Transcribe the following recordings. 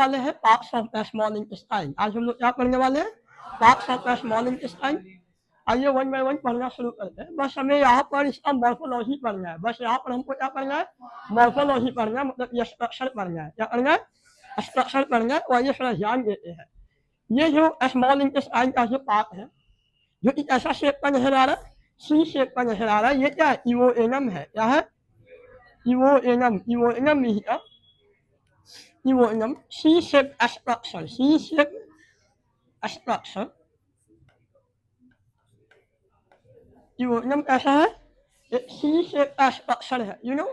वाले हैं parts of the small intestine. आज हम लोग क्या पढ़ने वाले हैं? Parts of the small intestine. आइए वन बाय वन पढ़ना शुरू करते हैं। बस हमें यहाँ पर इसका मॉर्फोलॉजी पढ़ना है। बस यहाँ पर हमको क्या पढ़ना है? मॉर्फोलॉजी पढ़ना है, मतलब ये स्ट्रक्चर पढ़ना है। क्या पढ़ना है? स्ट्रक्चर पढ़ना है। और ये थोड़ा ध्यान देते हैं, ये जो स्मॉल इंटेस्टाइन का जो पार्ट है, जो एक ऐसा शेप का नजर आ रहा है, सी शेप का नजर आ रहा है, ये क्या है? इवोएनम है। क्या है? इवोएनम। इवोएनम इवोएनम C shape structure. C shape structure. इवोएनम कैसा है? एक सी शेप स्ट्रक्चर है। यू नो,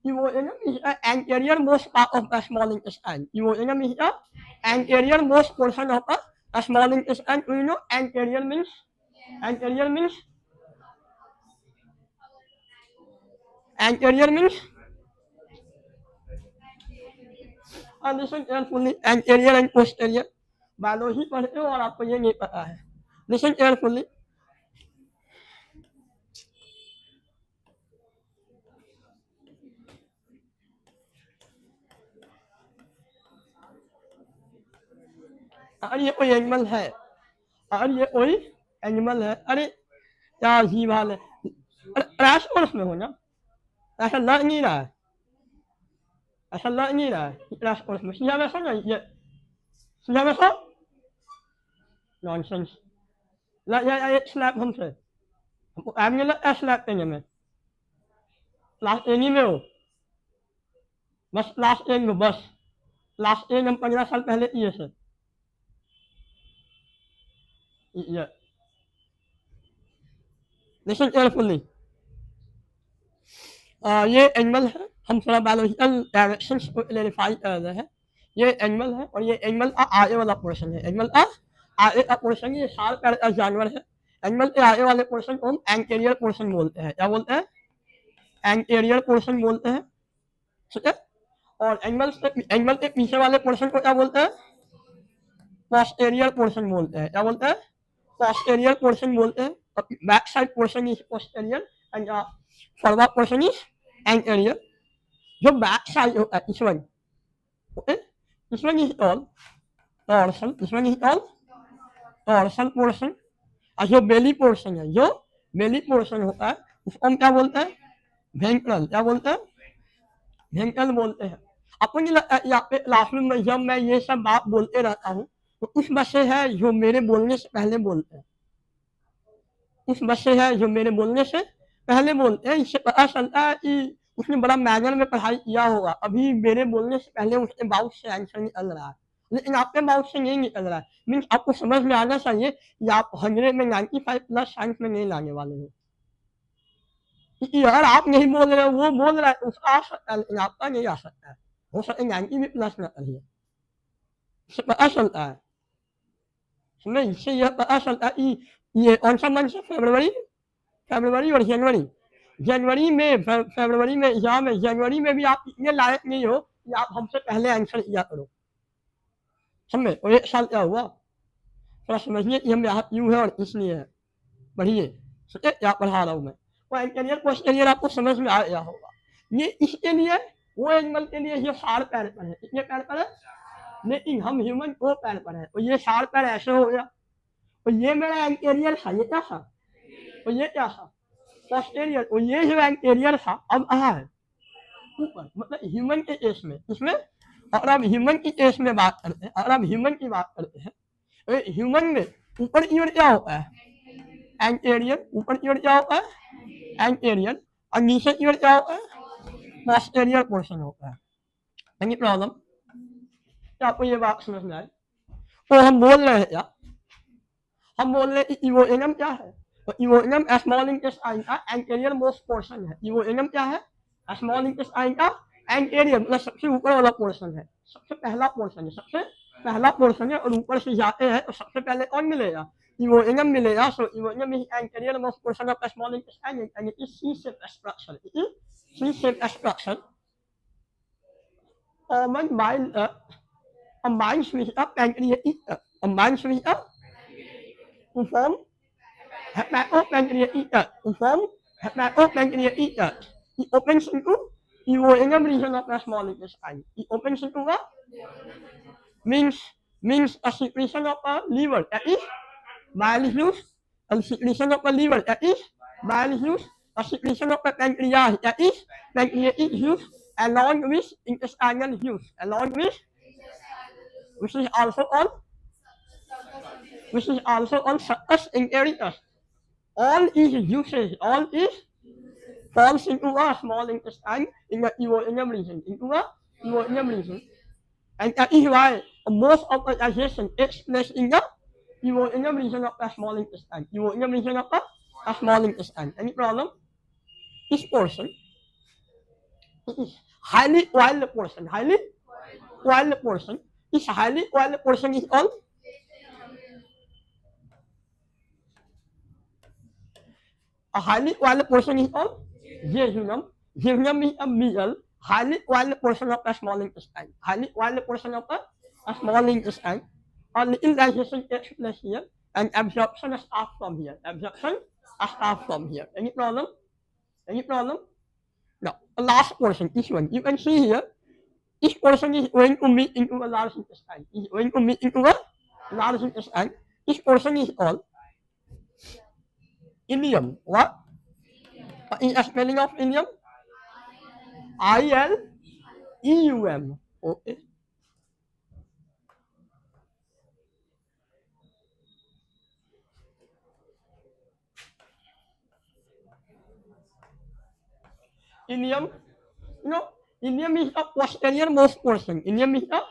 इवोएनम is an anterior most part of the small intestine. Ivoenum is the anterior most portion of a small intestine. You know, anterior means anterior means listen carefully, anterior and posterior biology पढ़ते हो और आपको ये नहीं पता है। Listen carefully, अरे ये कोई एनिमल है, अरे ये कोई एनिमल है, अरे क्या अजीब हाल है। अरे क्रैश कोर्स में हो ना, ऐसा लग नहीं रहा है, ऐसा लग नहीं रहा है क्रैश कोर्स में। सीधा वैसा ना, ये सीधा वैसा नॉनसेंस। ये स्लैब हमसे हमको ऐप नहीं लगता स्लैब करने में। क्लास एनी में हो, बस क्लास एन में, बस क्लास एन हम 15 साल पहले किए थे। ये लिसन केयरफुली, ये एनिमल है। हम थोड़ा बायोलॉजिकल डायरेक्शंस को क्लेरिफाई कर रहे हैं। ये एनिमल है और ये एनिमल का आगे वाला पोर्शन है। एनिमल का आगे का पोर्शन, ये साल पैर का जानवर है। एनिमल के आगे वाले पोर्शन को हम एंटीरियर पोर्शन बोलते हैं। क्या बोलते हैं? एंटीरियर पोर्शन बोलते हैं, ठीक है। और एनिमल के पीछे वाले पोर्शन को क्या बोलते हैं? पोस्टेरियर पोर्शन बोलते हैं। क्या बोलते हैं? पोस्टेरियर पोर्शन बोलते हैं। Back side portion is posterior and forward portion is anterior. जो बैक साइड होता है, इस one, okay, this one is all dorsal, this one is all dorsal portion। और जो बेली पोर्शन है, जो बेली पोर्शन होता है, उसको हम क्या बोलते हैं? वेंट्रल। क्या बोलते हैं? वेंट्रल बोलते हैं। आपको नहीं लगता यहाँ पे क्लासरूम में जब मैं ये सब बात बोलते रहता हूँ तो उस बच्चे है जो मेरे बोलने से पहले बोलते हैं, उस बच्चे है जो मेरे बोलने से पहले बोलते हैं। इससे पता चलता है कि उसने बड़ा मैनर में पढ़ाई किया होगा। अभी मेरे बोलने से पहले उसके माउथ से आंसर निकल रहा है, लेकिन आपके माउथ से नहीं निकल रहा है। मीन्स आपको समझ में आना चाहिए कि आप 100 में 95 प्लस साइंस में नहीं लाने वाले हो। क्योंकि अगर आप नहीं बोल रहे हो, वो बोल रहा है, उसका आ सकता है लेकिन आपका नहीं आ सकता है। हो सकता है 90 भी प्लस ना करिए। इससे पता चलता है, समझे? इससे यह पता चलता है कि ये कौन सा मंथ है? फरवरी और जनवरी। जनवरी में फरवरी में एग्जाम है, जनवरी में भी आप इतने लायक नहीं हो कि आप हमसे पहले आंसर किया करो, समझे? और एक साल क्या हुआ, थोड़ा समझिए कि हम यहाँ क्यों है और इसलिए है। पढ़िए, सोचे क्या पढ़ा रहा हूँ मैं। वो एंटीरियर पोस्टीरियर आपको समझ में आ गया होगा। ये इसके लिए, वो एनिमल के लिए ये 4 पैर पर है। कितने पैर पर है? लेकिन हम ह्यूमन 2 पैर पर है। तो ये 4 पैर ऐसे हो गया। तो ये मेरा एंटीरियर था, ये क्या था? तो ये क्या था? पोस्टीरियर। तो ये जो एंटीरियर था अब कहाँ है? ऊपर, मतलब ह्यूमन के केस में। इसमें अगर आप ह्यूमन की केस में बात करते हैं, अगर आप ह्यूमन की बात करते हैं, तो ह्यूमन में ऊपर की ओर क्या होता है? एंटीरियर। ऊपर की ओर क्या होता है? एंटीरियर। और नीचे की ओर क्या होता है? पोस्टीरियर पोर्शन होता है। Any problem? क्या आपको ये बात समझ में आए? तो हम बोल रहे हैं क्या? हम बोल रहे हैं कि इवोएनम क्या है? तो इवोएनम स्मॉल इंटेस्टाइन का एंटीरियर मोस्ट पोर्शन है। इवोएनम क्या है? स्मॉल इंटेस्टाइन का एंटीरियर, मतलब सबसे ऊपर वाला पोर्शन है, सबसे पहला पोर्शन है, सबसे पहला पोर्शन है। और ऊपर से जाते हैं तो सबसे पहले कौन मिलेगा? इवोएनम मिलेगा। सो इवोएनम is anterior most portion of small intestine and it is C shape structure. It is C shape structure common bile combines with a pancreatic combines with a to form hepatopancreatic to form hepatopancreatic. It opens into duodenum region of the small intestine. It opens into the means a secretion of a liver that is bile juice, a secretion of a liver that is bile juice, a secretion of a pancreas that is pancreatic juice, along with intestinal juice, along with which is also on succus inheritus. All these juices, all these falls into a small intestine in the duodenum region, into a duodenum region. And that is why most of the digestion takes place in the duodenum region of the small intestine. Duodenum region of the small intestine. Any problem? This portion is highly oily portion. Highly oily portion. This highly oily portion is called a highly oily portion is called jejunum. Jejunum is a middle, highly oily portion of the small intestine. Highly oily portion of the small intestine. A little digestion takes place here, and absorption starts from here. Absorption starts from here. Any problem? Any problem? No. The last portion, this one. You can see here, this portion is going to meet into a large intestine. Is going to meet into a large intestine. This portion is called ileum. What? What is the spelling of ileum? ILEUM. Okay. Ileum, ileum is a posterior most portion. Ileum is a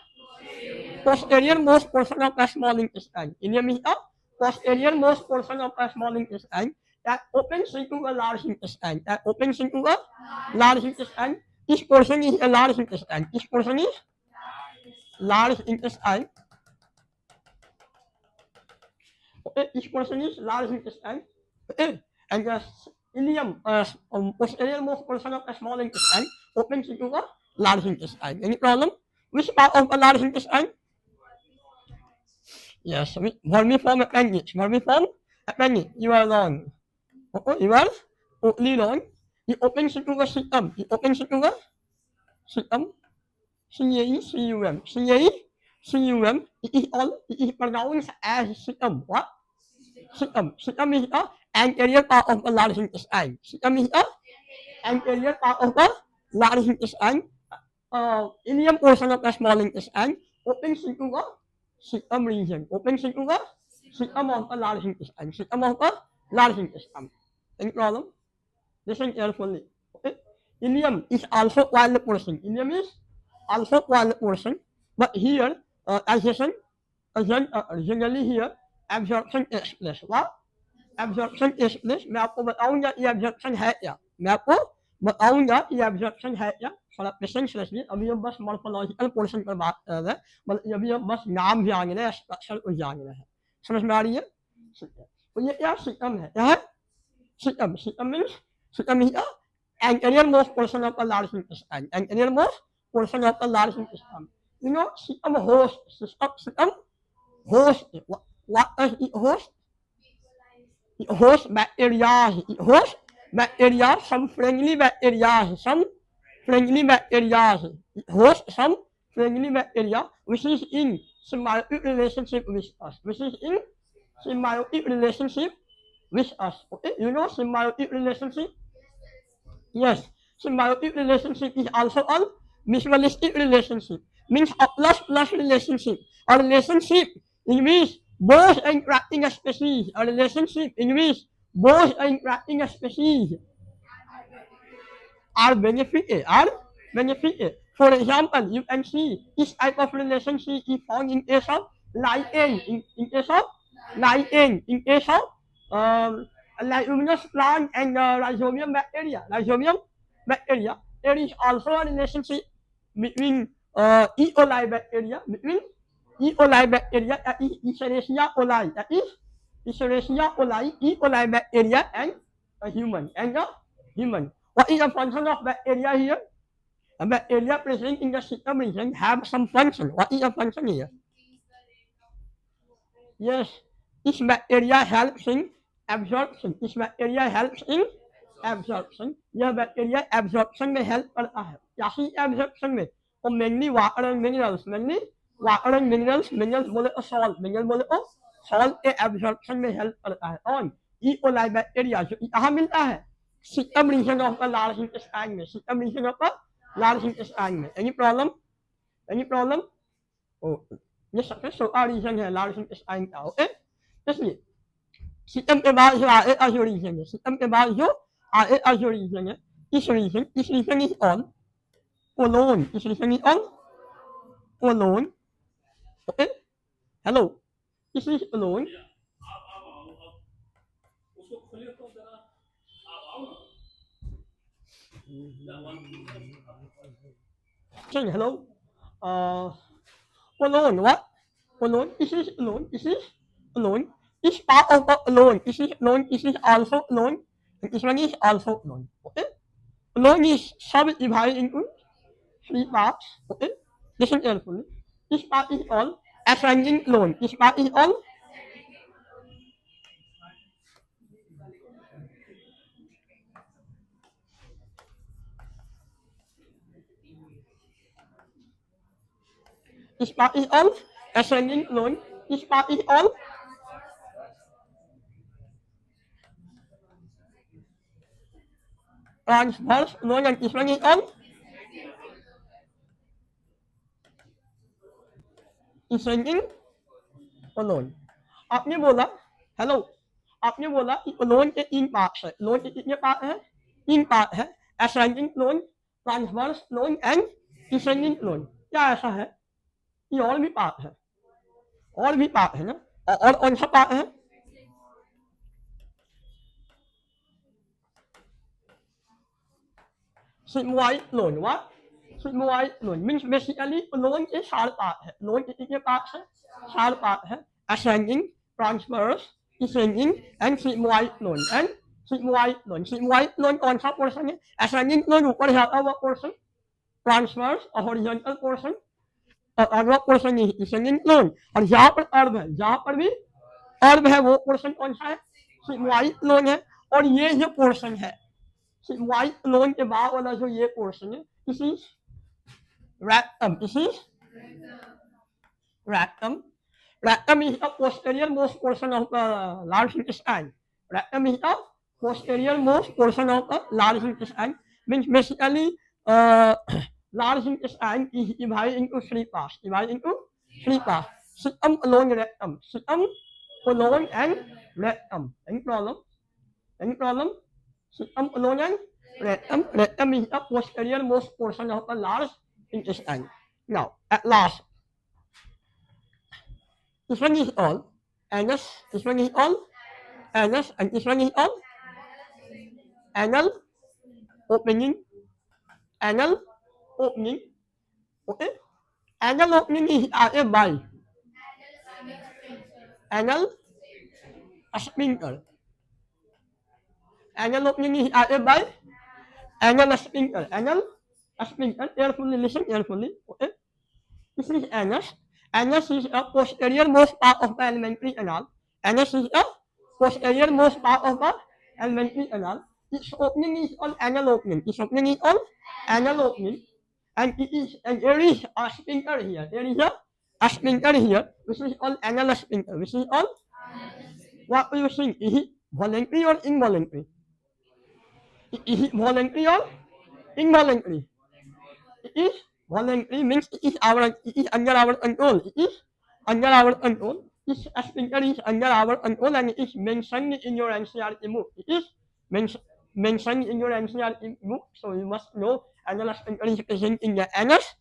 posterior most portion of the small intestine. Ileum is a posterior most portion of the small intestine that opens into a large intestine. That opens into a large intestine. This portion is a large intestine. This portion is large intestine. Okay, this portion is large intestine. Okay, and the ileum, posterior most portion of the small intestine opens into a large intestine. Any problem? Which part of a large intestine? Yes, vermiform appendage. Vermiform appendage. You are wrong. You are totally wrong. It opens into a cecum. It opens into a cecum. C-A-E-C-U-M. C-A-E-C-U-M. It is pronounced as cecum. What? Cecum. Cecum is the anterior part of the large intestine. Cecum is the anterior part of the large intestine. Ileum portion of the small intestine opens into a cecum region. Opens into a cecum of the large intestine. Cecum of the large intestine. Any problem? Listen carefully. Okay? Ileum is also oily portion. Ileum is also oily portion. But here, digestion, generally here, absorption takes place. What? Absorption takes place. मैं आपको बताऊंगा ये absorption है क्या. मैं आपको बताऊंगा ये absorption है क्या. थोड़ा पेशेंस रखिए. अभी हम बस morphological portion पर बात कर रहे हैं. मतलब अभी हम बस नाम जान रहे हैं, स्ट्रक्चर को जान रहे हैं. समझ में आ रही है? तो ये क्या सिस्टम है? क्या है? Cecum. Cecum means cecum is the anterior most portion of the large intestine. Anterior most portion of the large intestine. Cecum host. Cecum host. What does it host? It hosts bacteria. It hosts bacteria. Some friendly bacteria. Some friendly bacteria. It hosts some friendly bacteria which is in symbiotic relationship with us. Which is in symbiotic relationship with us. Okay, you know symbiotic relationship? Yes, symbiotic relationship is also a mutualistic relationship. Means a plus relationship. A relationship in which both interacting species. A relationship in which both interacting species are benefited. For example, you can see this type of relationship is found in case of lighting, in case of lighting, in case of leguminous plant and rhizobium bacteria. Rhizobium bacteria. There is also a relationship between E. coli bacteria, that is Escherichia coli, E. coli bacteria and a human, What is the function of bacteria here? A bacteria present in the cecum region have some function. What is the function here? Yes, this bacteria helps in absorption. This bacteria helps in absorption. यह bacteria absorption में help करता है. क्या ही absorption में? और mainly water and minerals, mainly water and minerals, minerals बोले तो salt, mineral बोले तो सॉल्ट के एब्जॉर्प्शन में हेल्प करता है। और ई कोलाई बैक्टीरिया जो कहाँ मिलता है, system region of the large intestine में, system region of the large intestine में। Any problem, any problem? Oh, ये सबसे छोटा रीजन है लार्ज इंटेस्टाइन का। ओके, इसलिए सिस्टम के बाद जो आगे का जो रीजन है, सिस्टम के बाद जो आगे का जो रीजन है, इस रीजन इज ऑन कोलोन, इस region is on colon. Okay, hello, इस is colon. Hello, alone, what? Alone, this is alone, this is alone. This part of the alone, this is alone, this is also alone, and this one is also alone. Okay? Alone is subdivided into three parts. Okay? Listen carefully. This part is all ascending alone. This part is all this part is all ascending alone. This part is all transverse alone, and this one is all descending alone. आपने बोला hello, आपने बोला कि loan के तीन part है, loan के कितने पार्ट है, तीन पार्ट है, ascending loan, transverse loan and descending loan. क्या ऐसा है? ये और भी पार्ट है, और भी पार्ट है ना, और कौन सा पार्ट है? Sigmoid loan, what? Sigmoid loan means basically loan के चार पार्ट है, लोन के कितने पार्ट है, चार पार्ट है, ascending, transverse, descending and sigmoid loan. And sigmoid loan, sigmoid loan कौन सा पोर्शन है? असेंडिंग लोन ऊपर जाता हुआ पोर्शन, ट्रांसवर्स और हॉरिजॉन्टल पोर्शन, और अगला पोर्शन है डिसेंडिंग लोन। और यहाँ पर अर्ब है, जहाँ पर भी अर्ब है वो पोर्शन कौन सा है? सिग्मोइड लोन है। और ये जो पोर्शन है सिग्मोइड लोन के बाद वाला जो ये पोर्शन है, this is rectum, this is rectum. Rectum is the posterior most portion of the large intestine. Rectum is the posterior most portion of the large intestine. Means basically, large intestine is divided into three parts. Divided into three parts. Septum, colon, rectum. Septum, colon, and rectum. Any problem? Any problem? Septum, colon, and rectum. Rectum is the posterior most portion of the large intestine. Now, at last, this one is all anus, this one is all anus, and this one is all anal opening, anal opening. Okay, anal opening is added by anal sphincter. Anal opening is added by anal sphincter. Anal sphincter. Carefully listen carefully. Okay, this is anus. Anus is a posterior most part of the alimentary canal. Anus is a posterior most part of the alimentary canal. Its opening is on anal opening. Its opening is on anal opening. And it is, and there is a sphincter here. There is a sphincter here, which is on anal sphincter, which is on, what do you think? Is it voluntary or involuntary? Is it voluntary or involuntary? It is voluntary, means it is under our control. It is under our control. This sphincter is under our control, and it is mentioned in your NCERT book. It is mentioned in your NCERT book, so you must know anal sphincter is present in the anus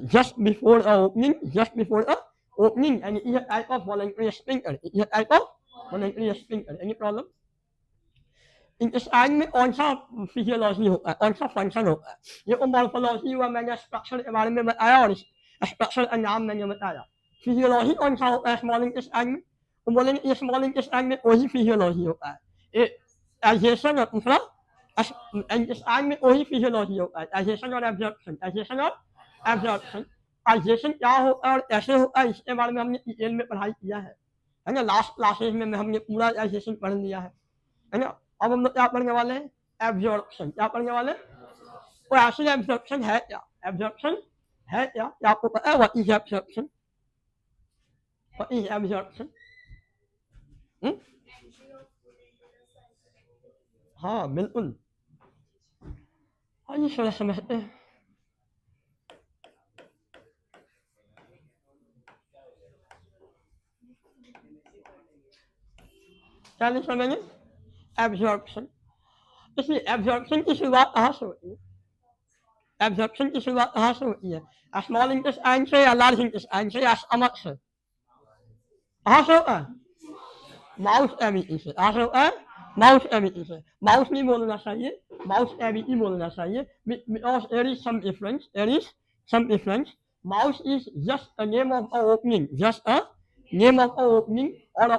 just before the opening, and it is a type of voluntary sphincter. It is a type of voluntary sphincter. Any problem? Intestine में कौन सा physiology होता है, कौन सा function होता है? ये को मॉर्फोलॉजी हुआ, मैंने स्ट्रक्चर के बारे में बताया और स्ट्रक्चर का नाम मैंने बताया। फिजियोलॉजी कौन सा होता है स्मॉल इंटेस्टाइन में? तो बोलेंगे ये स्मॉल इंटेस्टाइन में वही फिजियोलॉजी होता है, डाइजेशन और दूसरा इंटेस्टाइन में वही फिजियोलॉजी होता है, डाइजेशन और एब्जॉर्प्शन, डाइजेशन और एब्जॉर्प्शन। डाइजेशन क्या होता है और कैसे होता है इसके बारे में हमने डिटेल में पढ़ाई किया है ना, लास्ट क्लासेज में हमने पूरा डाइजेशन पढ़ लिया है ना। अब हम लोग क्या पढ़ने वाले हैं? एब्जॉर्प्शन। क्या पढ़ने वाले हैं? तो एक्चुअली एब्जॉर्प्शन है क्या? एब्जॉर्प्शन है क्या आपको पता है what is absorption? What is absorption? हाँ बिल्कुल, आइए थोड़ा समझते हैं। क्या नहीं समझे? एब्जॉर्प्शन। इसलिए एब्जॉर्प्शन की शुरुआत कहाँ से होती है? एब्जॉर्प्शन की शुरुआत कहाँ से होती है? स्मॉल इंटेस्टाइन से या लार्ज इंटेस्टाइन से या स्टमक से? कहाँ से होता है? माउस एविटी से। कहाँ से होता है? माउस एविटी से। माउस नहीं बोलना चाहिए, माउस एविटी बोलना चाहिए, because there is some difference, there is some difference. Mouth is just a name of a opening, just a name of a opening or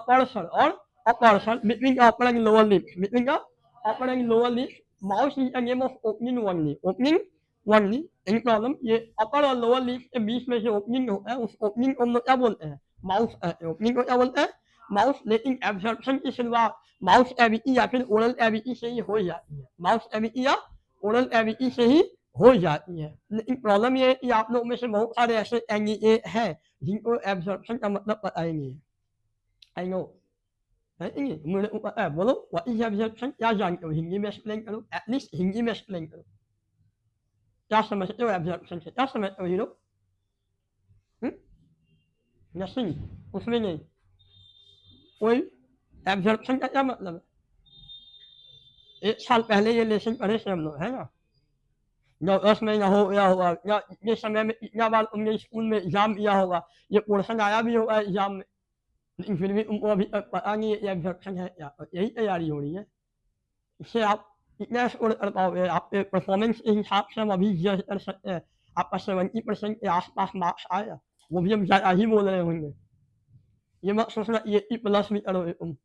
a person between the upper and lower lips, between the upper and lower lips. Mouse is a name of opening only, opening only। any problem? ये upper और lower lips के बीच में जो opening होता है उस opening को हम लोग क्या बोलते हैं? माउस ओपनिंग को क्या बोलते हैं? माउस। लेकिन एब्जॉर्प्शन की शुरुआत माउस एविटी या फिर ओरल एविटी से ही हो जाती है, माउस एविटी या ओरल एविटी से ही हो जाती है। लेकिन प्रॉब्लम ये है कि आप लोग में से बहुत सारे ऐसे कैंडिडेट हैं जिनको एब्जॉर्प्शन का मतलब पता ही नहीं है। आई नो है नहीं, मुझे पता है। बोलो व्हाट इज एब्जॉर्प्शन, क्या जानते हो? हिंदी में एक्सप्लेन करो, एटलीस्ट हिंदी में एक्सप्लेन करो। क्या समझते हो एब्जॉर्प्शन से? क्या समझते हो हीरो? नथिंग, उसमें नहीं कोई। एब्जॉर्प्शन का क्या मतलब है? 1 साल पहले ये लेसन पढ़े थे हम लोग, है ना? जब 10 महीना हो गया होगा या इतने समय में इतना बार तुमने स्कूल में एग्जाम दिया होगा, ये पोर्शन आया भी होगा एग्जाम में, लेकिन फिर भी तुमको अभी तक पता नहीं है ये एब्जॉर्प्शन है क्या। और यही तैयारी हो रही है। इससे आप कितना स्कोर कर पाओगे? आपके परफॉर्मेंस के हिसाब से हम अभी जज कर सकते हैं। आपका 70% के आसपास मार्क्स आएगा, वो भी हम ज़्यादा ही बोल रहे होंगे। ये मत सोचना 80+ भी करोगे तुम,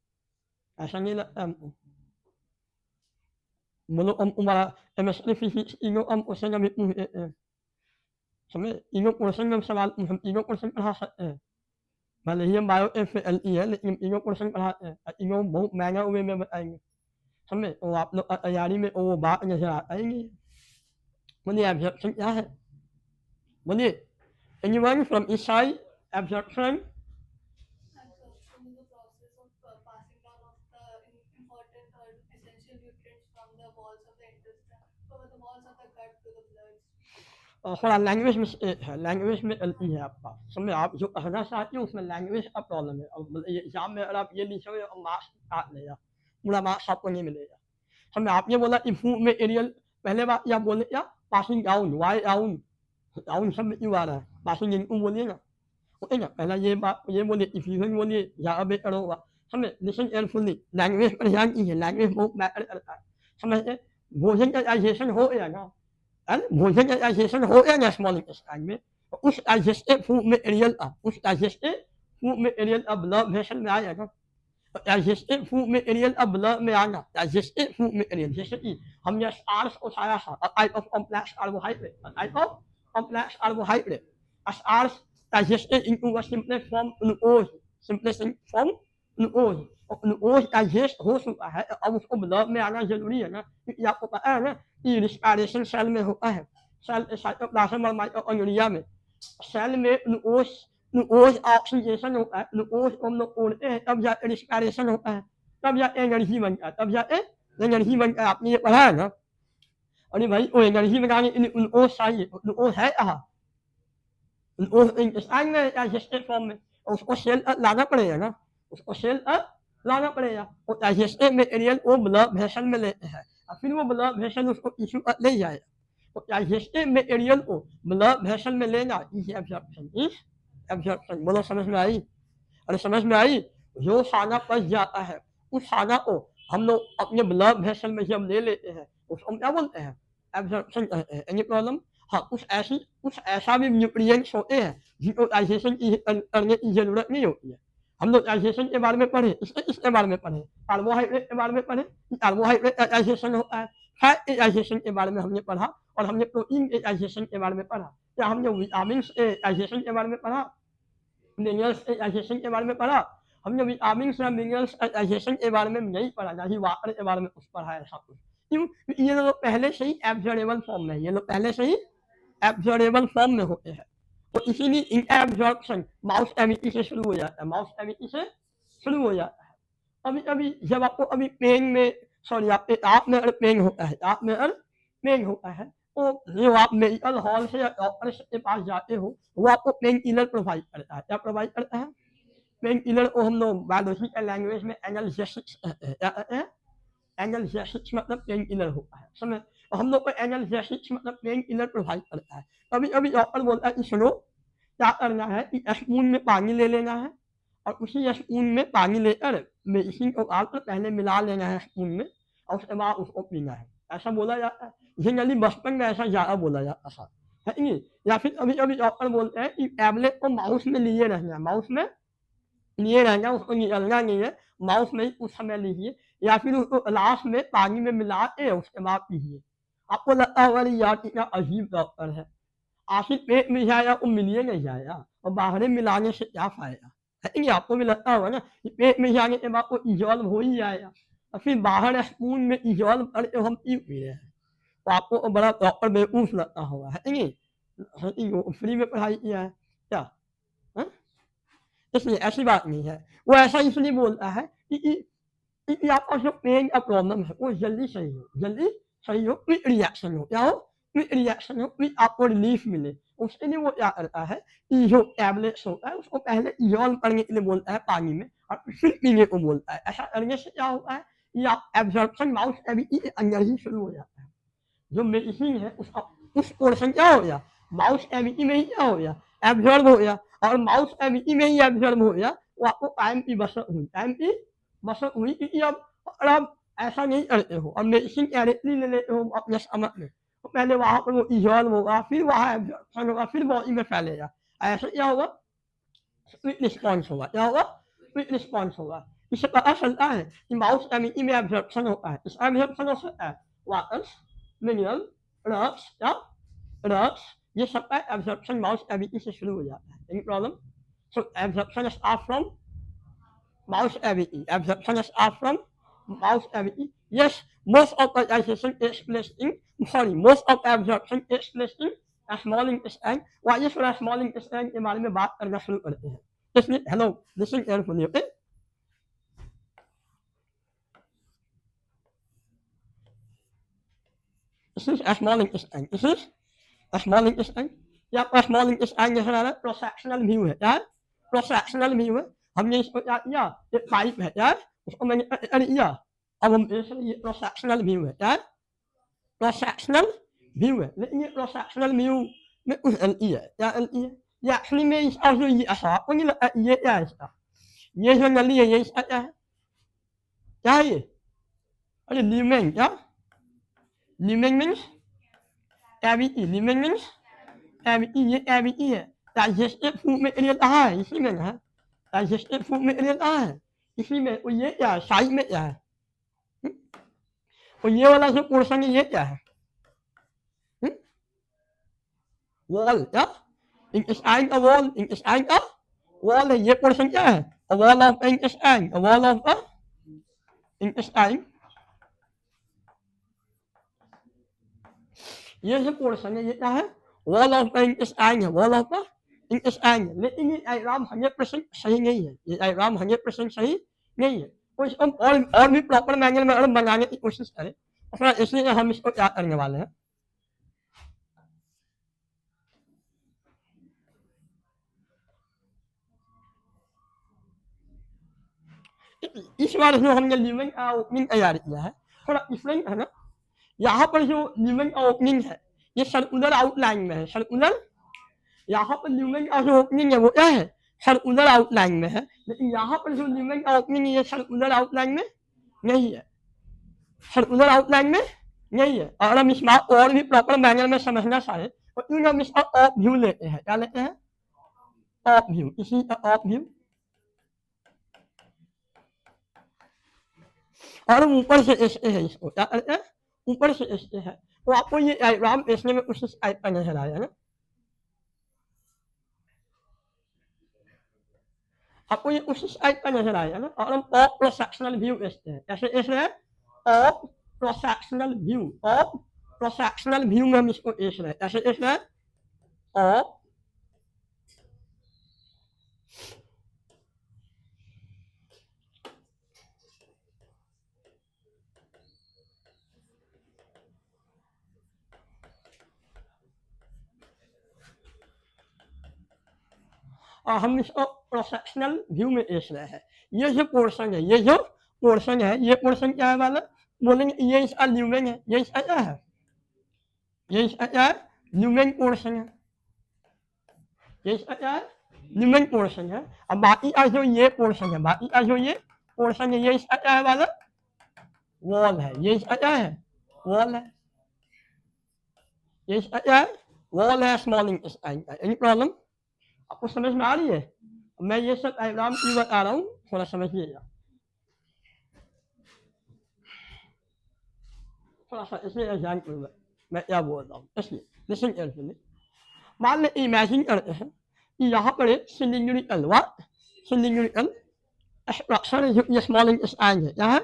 ऐसा नहीं लगता हमको। बोलो हम तुम्हारा केमिस्ट्री फिजिक्स तीनों हम क्वेश्चन अभी पूछ देते हैं, समझे? तीनों क्वेश्चन में हम सवाल हम तीनों क्वेश्चन पढ़ा सकते हैं। भले ही हम बायो एफएलई है लेकिन तीनों क्वेश्चन पढ़ाते हैं और तीनों बहुत महंगा वे में बताएंगे, समझे? तो आप लोग तैयारी में वो बात नजर आएंगे। बोलिए एब्जॉर्प्शन क्या है? बोलिए एनीवन फ्रॉम इस साइड। एब्जॉर्प्शन थोड़ा लैंग्वेज मिस्टेक है, लैंग्वेज में गलती है आपका, समझे? आप जो कहना चाहते हो उसमें लैंग्वेज का प्रॉब्लम है। अब मतलब ये एग्जाम में अगर आप ये लिखोगे और मार्क्स काट लेगा, पूरा मार्क्स आपको नहीं मिलेगा। समझे? आपने बोला इम्प्रूव में एरियल, पहले बात या बोले क्या? Passing down, why down, down सब क्यों आ रहा है? पासिंग इनको बोलिए ना, ओके ना? पहला ये बात ये बोलिए, इफ्यूजन बोलिए, ज़्यादा बेटर होगा। समझे? लिसन केयरफुली, लैंग्वेज पर ध्यान दीजिए, लैंग्वेज बहुत मैटर करता है, समझे? भोजन का डाइजेशन हो गया ना, भोजन का डाइजेशन हो गया ना स्मॉल इंटेस्टाइन में, तो उस डाइजेस्टिव फूड मटेरियल का, उस डाइजेस्टिव फूड मटेरियल का ब्लड वेसल में आया ना। तो डाइजेस्टिव फूड मटेरियल अब ब्लड में आना, डाइजेस्टिव फूड मटेरियल जैसे कि हमने स्टार्च उठाया था, type of complex carbohydrate, type of complex carbohydrate, starch digested into a simplest form glucose, simplest form glucose। और ग्लूकोज डाइजेस्ट हो चुका है, अब उसको ब्लड में आना जरूरी है ना, क्योंकि आपको पता है ना कि रिस्पायरेशन सेल में होता है, सेल साइटोप्लाज्म और माइटोकॉन्ड्रिया में। सेल में ग्लूकोज ग्लूकोज ऑक्सीडेशन होता है, ग्लूकोज को हम लोग तोड़ते हैं तब जाके रिस्पायरेशन होता है, तब जाके एनर्जी बनता है, तब जाके एनर्जी बनता है। आपने ये पढ़ा है ना? अरे भाई वो एनर्जी बनाने के लिए ग्लूकोज चाहिए, ग्लूकोज है कहाँ? इंटेस्टाइन में डाइजेस्टेड फॉर्म में, उसको सेल लाना पड़ेगा ना, उसको सेल लाना पड़ेगा। और डाइजेस्टेड मटेरियल वो ब्लड वेसल में लेते हैं और फिर वो ब्लड वेसल उसको टिश्यू ले जाएगा। तो डाइजेस्टेड मटेरियल को ब्लड वेसल में लेना इज एब्जॉर्प्शन, इज एब्जॉर्प्शन। बोलो समझ में आई? अरे समझ में आई? जो खाना पच जाता है उस खाना को हम लोग अपने ब्लड वेसल में जब ले लेते हैं उसको हम क्या बोलते हैं? एब्जॉर्प्शन कहते हैं। Any problem? हाँ, कुछ ऐसा भी न्यूट्रिएंट्स होते हैं जिनको डाइजेशन करने की जरूरत नहीं होती है। हम लोग डाइजेशन के बारे में पढ़े, इसके बारे में पढ़े, कार्बोहाइड्रेट के बारे में पढ़े, कार्बोहाइड्रेट का डाइजेशन होता है, फैट के डाइजेशन के बारे में हमने पढ़ा, और हमने प्रोटीन के डाइजेशन के बारे में पढ़ा। क्या हमने विटामिन के डाइजेशन के बारे में पढ़ा, मिनरल्स के डाइजेशन के बारे में पढ़ा? हमने विटामिन या मिनरल्स का डाइजेशन के बारे में नहीं पढ़ा, ना ही वाटर के बारे में कुछ पढ़ा है, ऐसा कुछ। क्यों? क्योंकि ये लोग पहले से ही एब्जॉर्बेबल फॉर्म में है, ये लोग पहले से ही एब्जॉर्बेबल फॉर्म में होते हैं। तो इसीलिए इन एब्जॉर्प्शन माउस एमिटी से शुरू हो जाता है, माउस एमिटी से शुरू हो जाता है। अभी अभी जब आपको अभी पेन में सॉरी आपके आप में अगर पेन होता है, आप में अगर पेन होता है तो जो आप मेडिकल हॉल से या डॉक्टर के पास जाते हो वो आपको पेन किलर प्रोवाइड करता है। क्या प्रोवाइड करता है? पेन किलर को हम लोग बायोलॉजी का लैंग्वेज में एनाल्जेसिक्स कहते हैं। क्या कहते हैं? एनाल्जेसिक्स मतलब पेन किलर होता है समझ। तो हम लोग को एनाल्जेसिक्स मतलब पेन किलर प्रोवाइड करता है। कभी कभी डॉक्टर बोलता है कि सुनो क्या करना है कि स्पून में पानी ले लेना है और उसी स्पून में पानी लेकर मेडिसिन को डालकर पहले मिला लेना है स्पून में और उसके बाद उसको पीना है। ऐसा बोला जाता है। जनरली बचपन में ऐसा ज़्यादा बोला जाता था, है नहीं? या फिर कभी कभी डॉक्टर बोलते हैं कि टैबलेट को माउस में लिए रहना है, माउस में लिए रहना, उसको निकलना नहीं है, माउस में ही कुछ समय लीजिए या फिर उसको लास्ट में पानी में मिला के उसके बाद पीजिए। आपको लगता होगा यार कितना अजीब डॉक्टर है, आखिर पेट में जाएगा वो मिलिए नहीं जाएगा और बाहर मिलाने से क्या फायदा, है नहीं? आपको भी लगता होगा ना कि पेट में जाने के बाद वो इजॉल्व हो ही जाएगा और फिर बाहर स्पून में इजॉल्व करके हम क्यों पी रहे हैं? तो आपको बड़ा डॉक्टर बेवकूफ़ लगता होगा, है नहीं? है नहीं? वो फ्री में पढ़ाई किया है क्या? हाँ? इसलिए ऐसी बात नहीं है। वो ऐसा इसलिए बोलता है कि आपका जो पेन का प्रॉब्लम है वो जल्दी सही हो, जल्दी सही हो, क्विक रिएक्शन हो, क्या हो? क्विक रिएक्शन हो, क्विक आपको रिलीफ मिले। उसके लिए वो क्या करता है कि जो टैबलेट्स होता है उसको पहले इज़ोल्व करने के लिए बोलता है पानी में और फिर पीने को बोलता है। ऐसा करने से क्या होता है कि आप एब्जॉर्प्शन माउस कैविटी के अंदर ही शुरू हो जाता है। जो मेडिसिन है उसका उस पोर्शन क्या हो गया? माउस कैविटी में ही क्या हो गया? एब्जॉर्ब हो गया और माउस कैविटी में ही एब्जॉर्ब हो गया। वो आपको टाइम की बचत हुई, टाइम की बचत हुई क्योंकि अब अगर आप ऐसा नहीं करते हो और मेडिसिन डायरेक्टली ले लेते हो अपने स्टमक में तो पहले वहाँ पर वो इजॉल्व होगा, फिर वहाँ एब्जॉर्प्शन होगा, फिर बॉडी में फैलेगा। ऐसे क्या होगा? क्विक रिस्पॉन्स होगा। क्या होगा? क्विक रिस्पॉन्स होगा। इससे पता चलता है कि माउस कैविटी में एब्जॉर्प्शन होता है। इस एब्जॉर्प्शन हो सकता है वाटर्स, मिनरल, रॉक्स या रॉक्स, ये सबका एब्जॉर्प्शन माउस कैविटी से शुरू हो जाता है। Any problem? So absorption start from mouse cavity. Absorption is up from mouse cavity. Yes, most of fertilization takes place in, sorry, most of absorption takes place in a small intestine. Why is a small intestine के बारे में बात करना शुरू करते हैं? Listen, hello, listen carefully, okay? This is a small intestine. This is a small intestine. या आपका small intestine जैसा रहा है cross-sectional view है, क्या है? Cross-sectional view है। हमने इसको क्या किया? एक पाइप है, क्या है? उसको मैंने कर दिया। अब हम ये cross-sectional view है, क्या है? cross-sectional view है। लेकिन ये cross-sectional view में कुछ गलती है। क्या गलती है? ये एक्चुअली में इसका जो ये ऐसा आपको नहीं लगता ये क्या है इसका? ये जो नली है ये इसका क्या है? क्या है ये? अरे ल्यूमेन क्या? Lumen means cavity, lumen means cavity, ये कैविटी है। डाइजेस्टिव फूड मटेरियल कहाँ है? इसी में है। डाइजेस्टिव फूड मटेरियल कहाँ है? इसी में। और ये क्या है? साइड में क्या है? और ये वाला जो पोर्शन है ये क्या है? वॉल क्या? इंटेस्टाइन का वॉल, इंटेस्टाइन का वॉल है। ये पोर्शन क्या है? A wall of intestine, a wall of the intestine. ये जो पोर्शन है ये क्या है? वॉल ऑफ द इंटेस्टाइन है, वॉल ऑफ द इंटेस्टाइन है। लेकिन ये डायग्राम 100% सही नहीं है, ये डायग्राम 100% सही नहीं है। तो इसको और भी प्रॉपर मैनर में अगर बनाने की कोशिश करें तो इसलिए हम इसको क्या करने वाले हैं, इस बार जो हमने ल्यूमेन का ओपनिंग तैयार किया है थोड़ा डिफरेंट है ना। यहाँ पर जो ल्यूमेन का ओपनिंग है ये सर्कुलर आउटलाइन में है, सर्कुलर। यहाँ पर ल्यूमेन का जो ओपनिंग है वो क्या है? सर्कुलर आउटलाइन में है। लेकिन यहाँ पर जो ल्यूमेन का ओपनिंग है ये सर्कुलर आउटलाइन में नहीं है, सर्कुलर आउटलाइन में नहीं है। और हम इस बात को और भी प्रॉपर मैनर में समझना चाहें तो इन हम इसका ऑफ व्यू लेते हैं। क्या लेते हैं? Of view. इसी का ऑफ व्यू और हम ऊपर से देखते हैं इसको। क्या करते हैं? ऊपर से देखते हैं। तो आपको ये डायग्राम देखने में कुछ इस टाइप का नजर आया ना। आपको ये कुछ इस टाइप का नजर आया ना। और हम ऑफ क्रॉस सेक्शनल व्यू देखते हैं। कैसे देख रहे हैं? Of cross sectional view, of cross sectional view में हम इसको देख रहे हैं। कैसे देख रहे हैं? O हम इसको प्रोसेशनल व्यू में देख रहे हैं। ये जो पोर्शन है, ये पोर्शन क्या है वाला? बोलेंगे ये इसका ल्यूमेन है, ये इसका क्या है? ये इसका क्या है? ल्यूमेन पोर्शन है। ये इसका क्या है? ल्यूमेन पोर्शन है। अब बाकी का जो ये पोर्शन है, बाकी का जो ये पोर्शन है, ये इसका क्या है वाला? वॉल है। ये इसका क्या है? वॉल है। ये इसका क्या है? वॉल है स्मॉल इंटेस्टाइन का। Any problem? आपको समझ में आ रही है? मैं ये सब डायग्राम क्यों बता रहा हूँ, थोड़ा समझिएगा। थोड़ा सा इसलिए एग्जाम्पल मैं क्या बोल रहा हूँ, इसलिए लिसन केयरफुली। मान लें इमेजिन करते हैं कि यहाँ पर एक सिलिंड्रिकल स्ट्रक्चर है जो कि स्मॉल इंटेस्टाइन है। क्या है?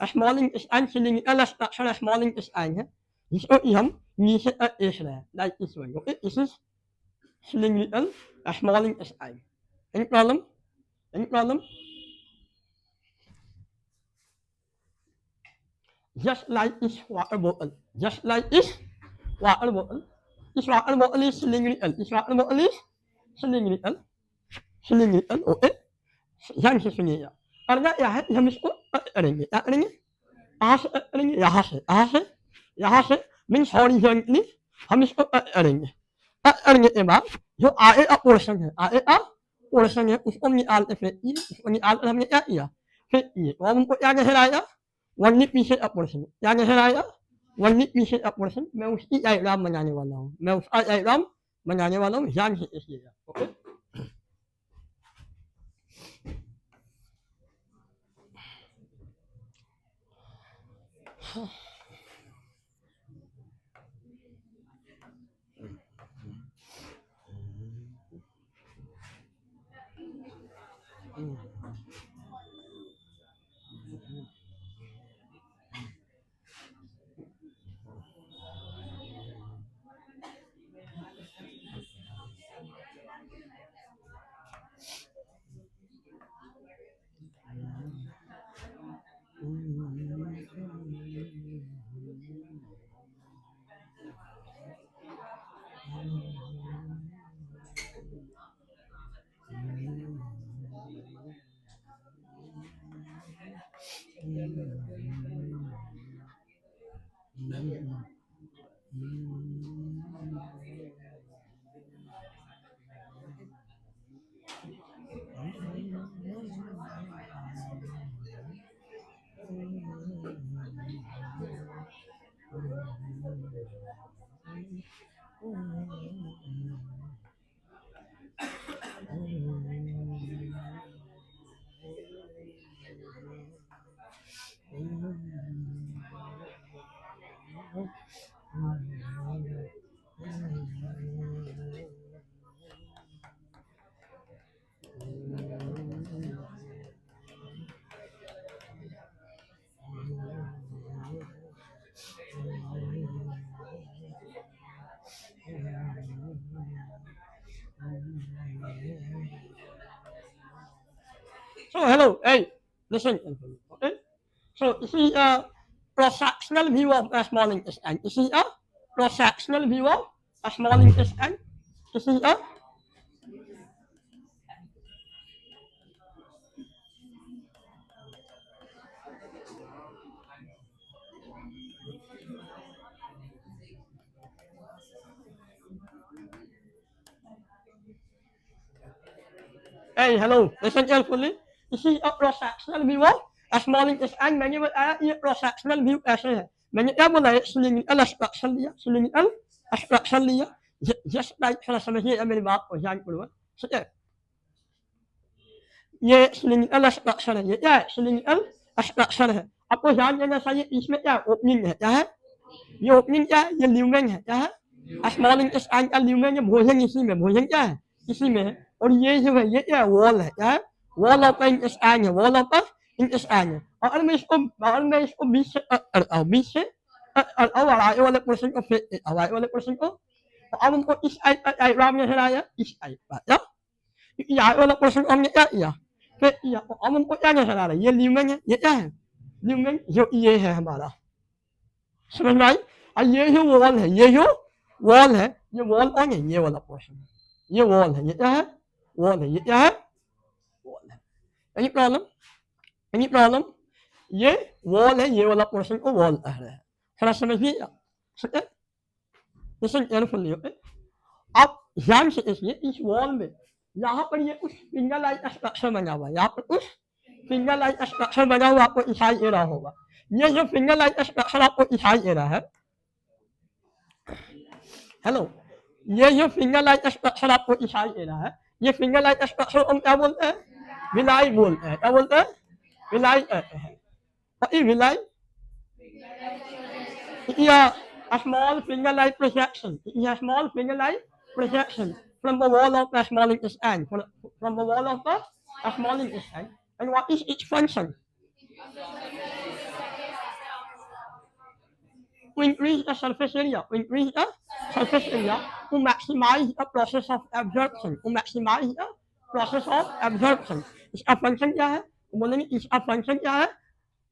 Small intestine cylindrical structure small intestine है, जिसको कि हम नीचे तक देख रहे हैं, like this way. Okay, this is cylindrical small intestine. Any problem? Any problem? Just like this water bottle. Just like this water bottle. This water bottle is cylindrical. This water bottle is cylindrical. Cylindrical. Okay, ध्यान से सुनिएगा। अगला क्या है? हम इसको करेंगे, क्या करेंगे? कहाँ से करेंगे? यहाँ से मीन्स हॉरिजॉन्टली हम इसको करेंगे। करने के बाद जो आगे का पोर्शन है, उसको निकालते फिर उसको निकालकर हमने क्या किया? फिर ये तो हमको क्या नजर आएगा? वनली पीछे का पोर्शन क्या नजर आएगा? वनली पीछे का पोर्शन। मैं उसकी डायग्राम बनाने वाला हूँ, ध्यान से देखिएगा। Okay, so hello, hey, listen. Okay, so this is a cross-sectional view of a small intestine. This is a cross-sectional view of a small intestine. This is a hey, hello, listen carefully. This is a cross-sectional view of a small intestine. मैंने बताया ये cross-sectional view कैसे है? मैंने क्या बोला? cylindrical structure लिया, just like थोड़ा समझिए मेरी बात को ध्यानपूर्वक। ठीक है, ये cylindrical structure है। ये क्या है? cylindrical structure है। आपको ध्यान देना चाहिए इसमें क्या ओपनिंग है? क्या है ये ओपनिंग? क्या है? ये ल्यूमेन है। क्या है? स्मॉल इंटेस्टाइन का ल्यूमेन है। भोजन इसी में, भोजन क्या है? इसी में है। और ये जो है ये क्या है? वॉल है। क्या है? वॉल ऑफ इंटेस्टाइन है, वॉल ऑफ इंटेस्टाइन है। और अगर मैं इसको बीच से करता हूँ, आगे वाले पोर्शन को फेंक देता हूँ, आगे वाले पोर्शन को Abang ko is ay ramnya helaya is ay ya. Ya wala person omnya ya. Ke ya abang ko ya helaya ये लीमन है ये क्या है लीमन जो ये है हमारा समझ में आई और ये जो वॉल है ये जो वॉल है ये वॉल ऑन है ये वाला पोर्शन ये वॉल है ये क्या है वॉल है ये क्या है वॉल है एनी प्रॉब्लम ये वॉल है ये वाला पोर्शन को वॉल कह रहे हैं थोड़ा समझिए लिसन केयरफुली ओके आप ध्यान से देखिए इस वॉल में यहाँ पर ये कुछ फिंगर लाइक स्ट्रक्चर बना हुआ है यहाँ पर कुछ फिंगर लाइक स्ट्रक्चर बना हुआ आपको दिखाई दे रहा होगा ये जो फिंगर लाइक स्ट्रक्चर आपको दिखाई दे रहा है हेलो ये जो फिंगर लाइक स्ट्रक्चर आपको दिखाई दे रहा है ये फिंगर लाइक स्ट्रक्चर हम क्या बोलते हैं विलाई बोलते हैं क्या बोलते हैं विलाई कहते हैं और ये विलाई या small finger like projection is a small finger like projection from the wall of the small intestine from the wall of the small intestine and what is its function to increase the surface area to maximize the process of absorption इसका function क्या है बोलेंगे इसका function क्या है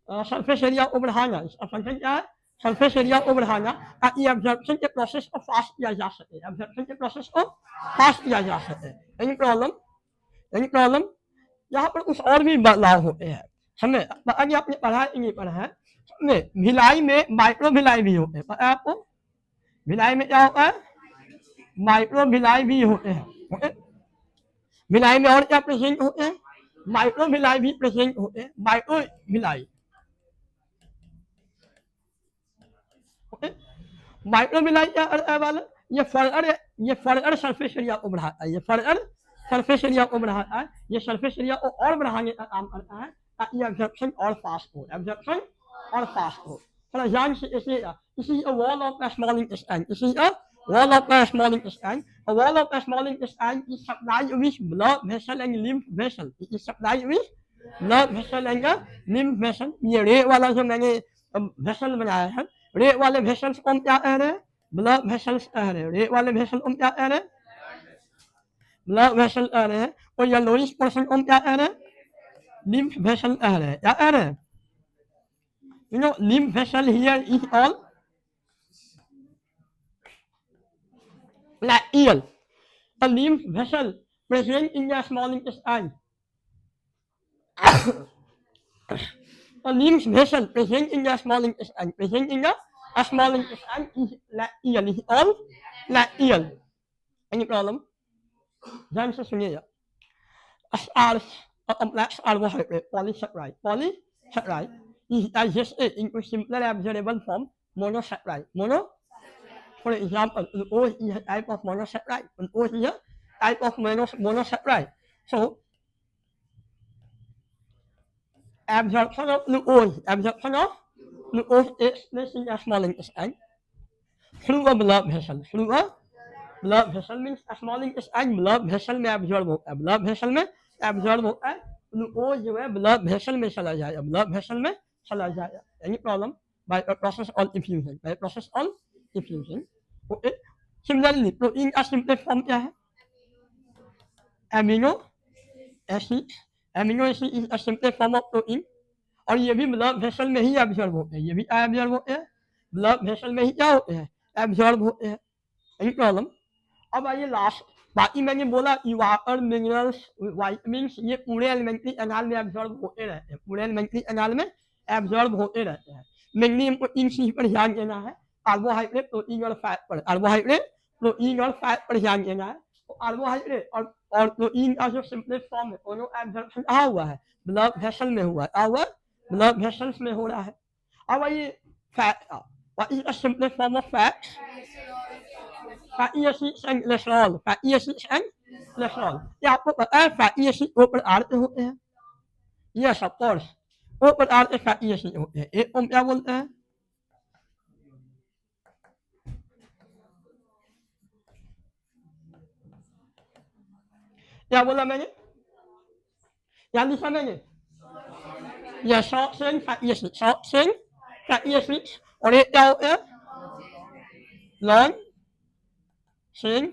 surface area को बढ़ाना इसका फंक्शन क्या है सरफेस एरिया को बढ़ाना ताकि एब्जॉर्प्शन के प्रोसेस को फास्ट किया जा सके एब्जॉर्प्शन के प्रोसेस को फास्ट किया जा सके एनी प्रॉब्लम यहाँ पर कुछ और भी बदलाव होते हैं हमें अगर आपने पढ़ा नहीं पढ़ा है हमें भिलाई में माइक्रो भिलाई भी होते हैं पता है आपको भिलाई में क्या होता है माइक्रो भिलाई भी होते हैं भिलाई में और क्या प्रेजेंट होते हैं माइक्रो भिलाई भी प्रेजेंट होते हैं माइक्रो भिलाई माइक्रो भिलाई क्या वाला ये फर्दर सरफेस एरिया को बढ़ाता है ये फर्दर सरफेस एरिया को बढ़ाता है ये सरफेस एरिया को और बढ़ाने का काम करता है ताकि एब्जॉर्प्शन और फास्ट हो थोड़ा ध्यान से इसी wall of the small intestine wall of the small intestine. A wall of the small intestine is supplied with blood vessel and lymph vessel. It is supplied with blood vessel and lymph vessel. ये red वाला जो मैंने vessel बनाया है red वाले vessels को हम क्या कह रहे हैं ब्लड वेसल्स कह रहे हैं रेड वाले वेसल को हम क्या कह रहे हैं ब्लड वेसल कह रहे हैं और येलोइश पोर्शन को हम क्या कह रहे हैं lymph vessel कह रहे हैं क्या कह रहे हैं lymph vessel here is all like eel. A lymph vessel present in the small intestine. A lymph vessel present in the small intestine. Present in the small intestine is like eel. Is all like eel. Any problem? ध्यान से सुनिएगा. Starch, a complex carbohydrate, polysaccharide is digested into simpler absorbable form, monosaccharide. For example, glucose is a type of monosaccharide. Glucose is a type of monosaccharide. So, absorption of glucose takes place in the small intestine through a blood vessel. Through a blood vessel means a small intestine blood vessel में absorb होता है. Blood vessel में absorb होता है. Glucose जो है blood vessel में चला जाएगा. Blood vessel में चला जाएगा. Any problem? By a process of diffusion. By a process of diffusion. Okay. Similarly, protein का simplest form क्या है? Amino acid. Amino acid is a simplest form of protein. और ये भी blood vessel में ही absorb होते हैं. ये भी absorb होते हैं. Blood vessel में ही क्या होते हैं? Absorb होते हैं. Any problem? अब आइए लास्ट बाकी मैंने बोला कि वाटर मिनरल्स वाइटमिन्स ये पूरे एलिमेंट्री एनाल में एब्जॉर्ब होते रहते हैं पूरे एलिमेंट्री एनाल में एब्जॉर्ब होते रहते हैं मेनली हमको इन चीज पर ध्यान देना है कार्बोहाइड्रेट प्रोटीन और फैट पर कार्बोहाइड्रेट प्रोटीन और फैट पर ध्यान देना है तो कार्बोहाइड्रेट और प्रोटीन का जो सिंपलेस्ट फॉर्म है दोनों एब्जॉर्प्शन कहाँ हुआ है ब्लड वेसल में हुआ है क्या हुआ ब्लड वेसल्स में हो रहा है अब आइए फैट का what is the simplest form of fat fatty acids and cholesterol. Fatty acids and cholesterol. क्या आपको पता है fatty acids दो प्रकार के होते हैं? Yes, of course. दो प्रकार के fatty acids होते हैं. एक को क्या बोलते हैं? क्या बोला मैंने? क्या लिखा मैंने? Yes, short chain fatty acids. Short chain fatty acids. और एक क्या होते हैं? Long sin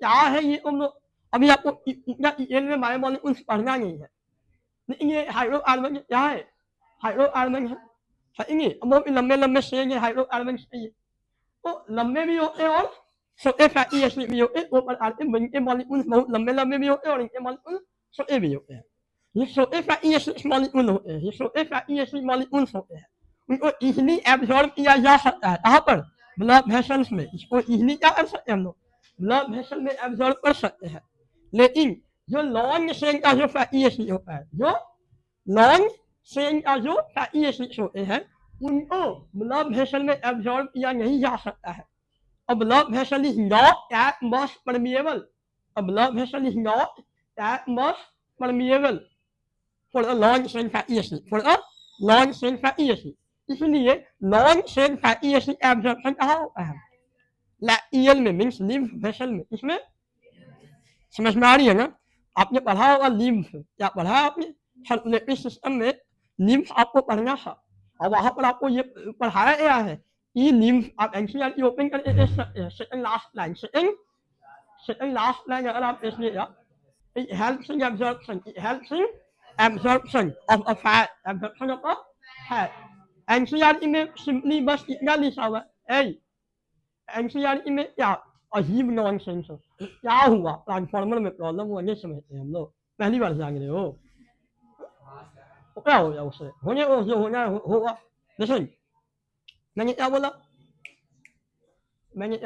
giá hay ông nội अब ये आपको इतना ये हमारे मॉडल कुछ पढ़ना नहीं है लेकिन ये हाइड्रो कार्बन क्या है हाइड्रो कार्बन है सही नहीं अब वो लंबे लंबे शेयर ये हाइड्रो कार्बन चाहिए तो लंबे भी होते हैं और छोटे फैटी एसिड भी होते हैं ऊपर आते हैं इनके मॉलिक्यूल बहुत लंबे लंबे भी होते हैं और इनके मॉलिक्यूल छोटे भी होते हैं ये छोटे फैटी एसिड मॉलिक्यूल होते हैं ये छोटे फैटी एसिड मॉलिक्यूल्स होते हैं उनको इजीली एब्जॉर्ब किया जा सकता है कहाँ पर ब्लड वेसल्स में इसको इजीली क्या कर सकते हैं हम लोग ब्लड वेसल में एब्जॉर्ब कर सकते हैं लेकिन जो लॉन्ग चेन का जो फैटी एसिड होता है जो लॉन्ग चेन का जो फैटी एसिड होते हैं उनको ब्लड वेसल में एब्जॉर्ब किया नहीं जा सकता है A blood vessel is not that much permeable. A blood vessel is not that much permeable for a long chain fatty acid. For a long chain fatty acid. इसलिए long chain fatty acid absorption कहाँ होता है lacteal में means lymph vessel में इसमें समझ में आ रही है ना आपने पढ़ा होगा लिम्फ क्या पढ़ा आपने सर्कुलेटरी सिस्टम में लिम्फ आपको पढ़ना था और वहां पर आपको ये पढ़ाया गया है कि लिम्फ आप एनसीईआरटी ओपन करके सेकंड लास्ट लाइन अगर आप देख लीजिएगा it helps in absorption of a fat absorption of a fat NCERT में सिंपली बस इतना लिखा हुआ है एनसीईआरटी में क्या अजीब नॉनसेंस क्या हुआ ट्रांसफार्मर में प्रॉब्लम हुआ नहीं समझते हम लोग पहली बार जान रहे हो क्या हो गया उससे होने को जो होना होगा लेकिन मैंने क्या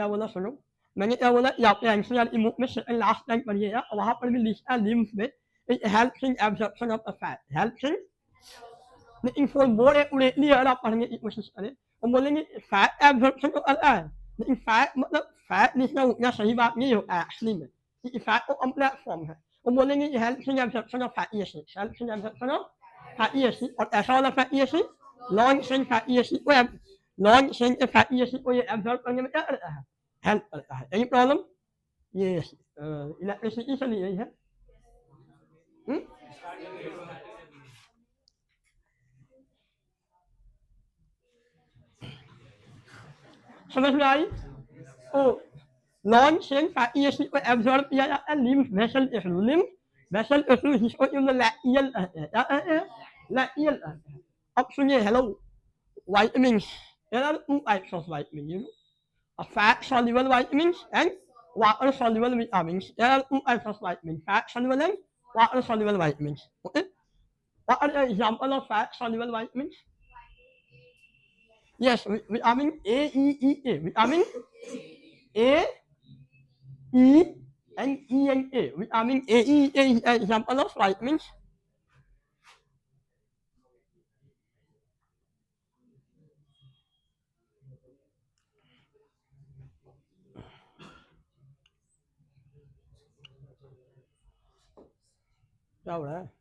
बोला सुनो मैंने क्या बोला यहाँ पे एनसीईआरटी बुक में सेकंड लास्ट लाइन पढ़िएगा वहां पर भी लिखा है लिम्फ में it helps in absorption of a fat helps in लेकिन फॉर मोर एक्यूरेटली अगर आप पढ़ने की कोशिश करें तो बोलेंगे फैट एब्जॉर्प्शन तो अलग है लेकिन फैट मतलब फैट लिखना उतना सही बात नहीं होता एक्चुअली में क्योंकि फैट तो कॉम्प्लेक्स फॉर्म है वो बोलेंगे ये helps in absorption of fatty acid helps in absorption of fatty acid और ऐसा वाला fatty acid long chain fatty acid को लॉन्ग चेन के फैटी एसिड को ये एब्जॉर्ब करने में क्या करता है हेल्प करता है एनी प्रॉब्लम ये इलेक्ट्रिसिटी से नहीं है समझ में आई ओ लॉन्ग चेन फैटी एसिड को एब्जॉर्ब किया जाता है लिम्फ वेसल के थ्रू लिम्फ वेसल के थ्रू जिसको लैक्टियल कहते हैं क्या कहते हैं लैक्टियल कहते हैं अब सुनिए hello vitamins there are two types of vitamins you know a fat soluble vitamins and water soluble vitamins there are two types of vitamins fat soluble and water soluble vitamins okay what are the example of fat soluble vitamins yes vitamin A E E A vitamin A E and E and A vitamin A E A is an example of vitamins क्या हो रहा है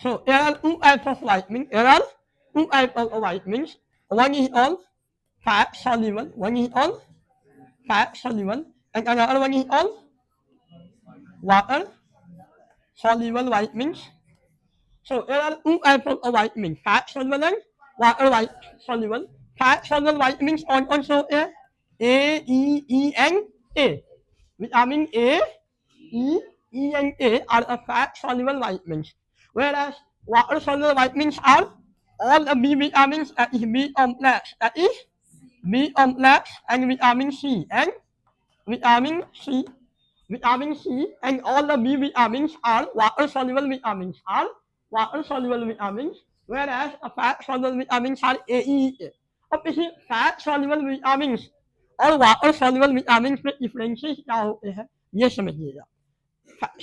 So there are two types of vitamins. There are two types of vitamins. One is on fat soluble. One is on fat soluble, and another one is on water soluble vitamins. So there are two types of vitamins: fat soluble and water soluble. Fat soluble vitamins are also A, E, E, and A. Vitamin A, E, E, and A are the fat soluble vitamins. Whereas water soluble vitamins are all the B vitamins that is B complex, that is B complex and vitamin C and vitamin C. Vitamin C and all the B vitamins are water soluble vitamins whereas the fat soluble vitamins are A, E, A. अब इसी fat soluble vitamins और water soluble vitamins में differences क्या होते हैं ये समझिएगा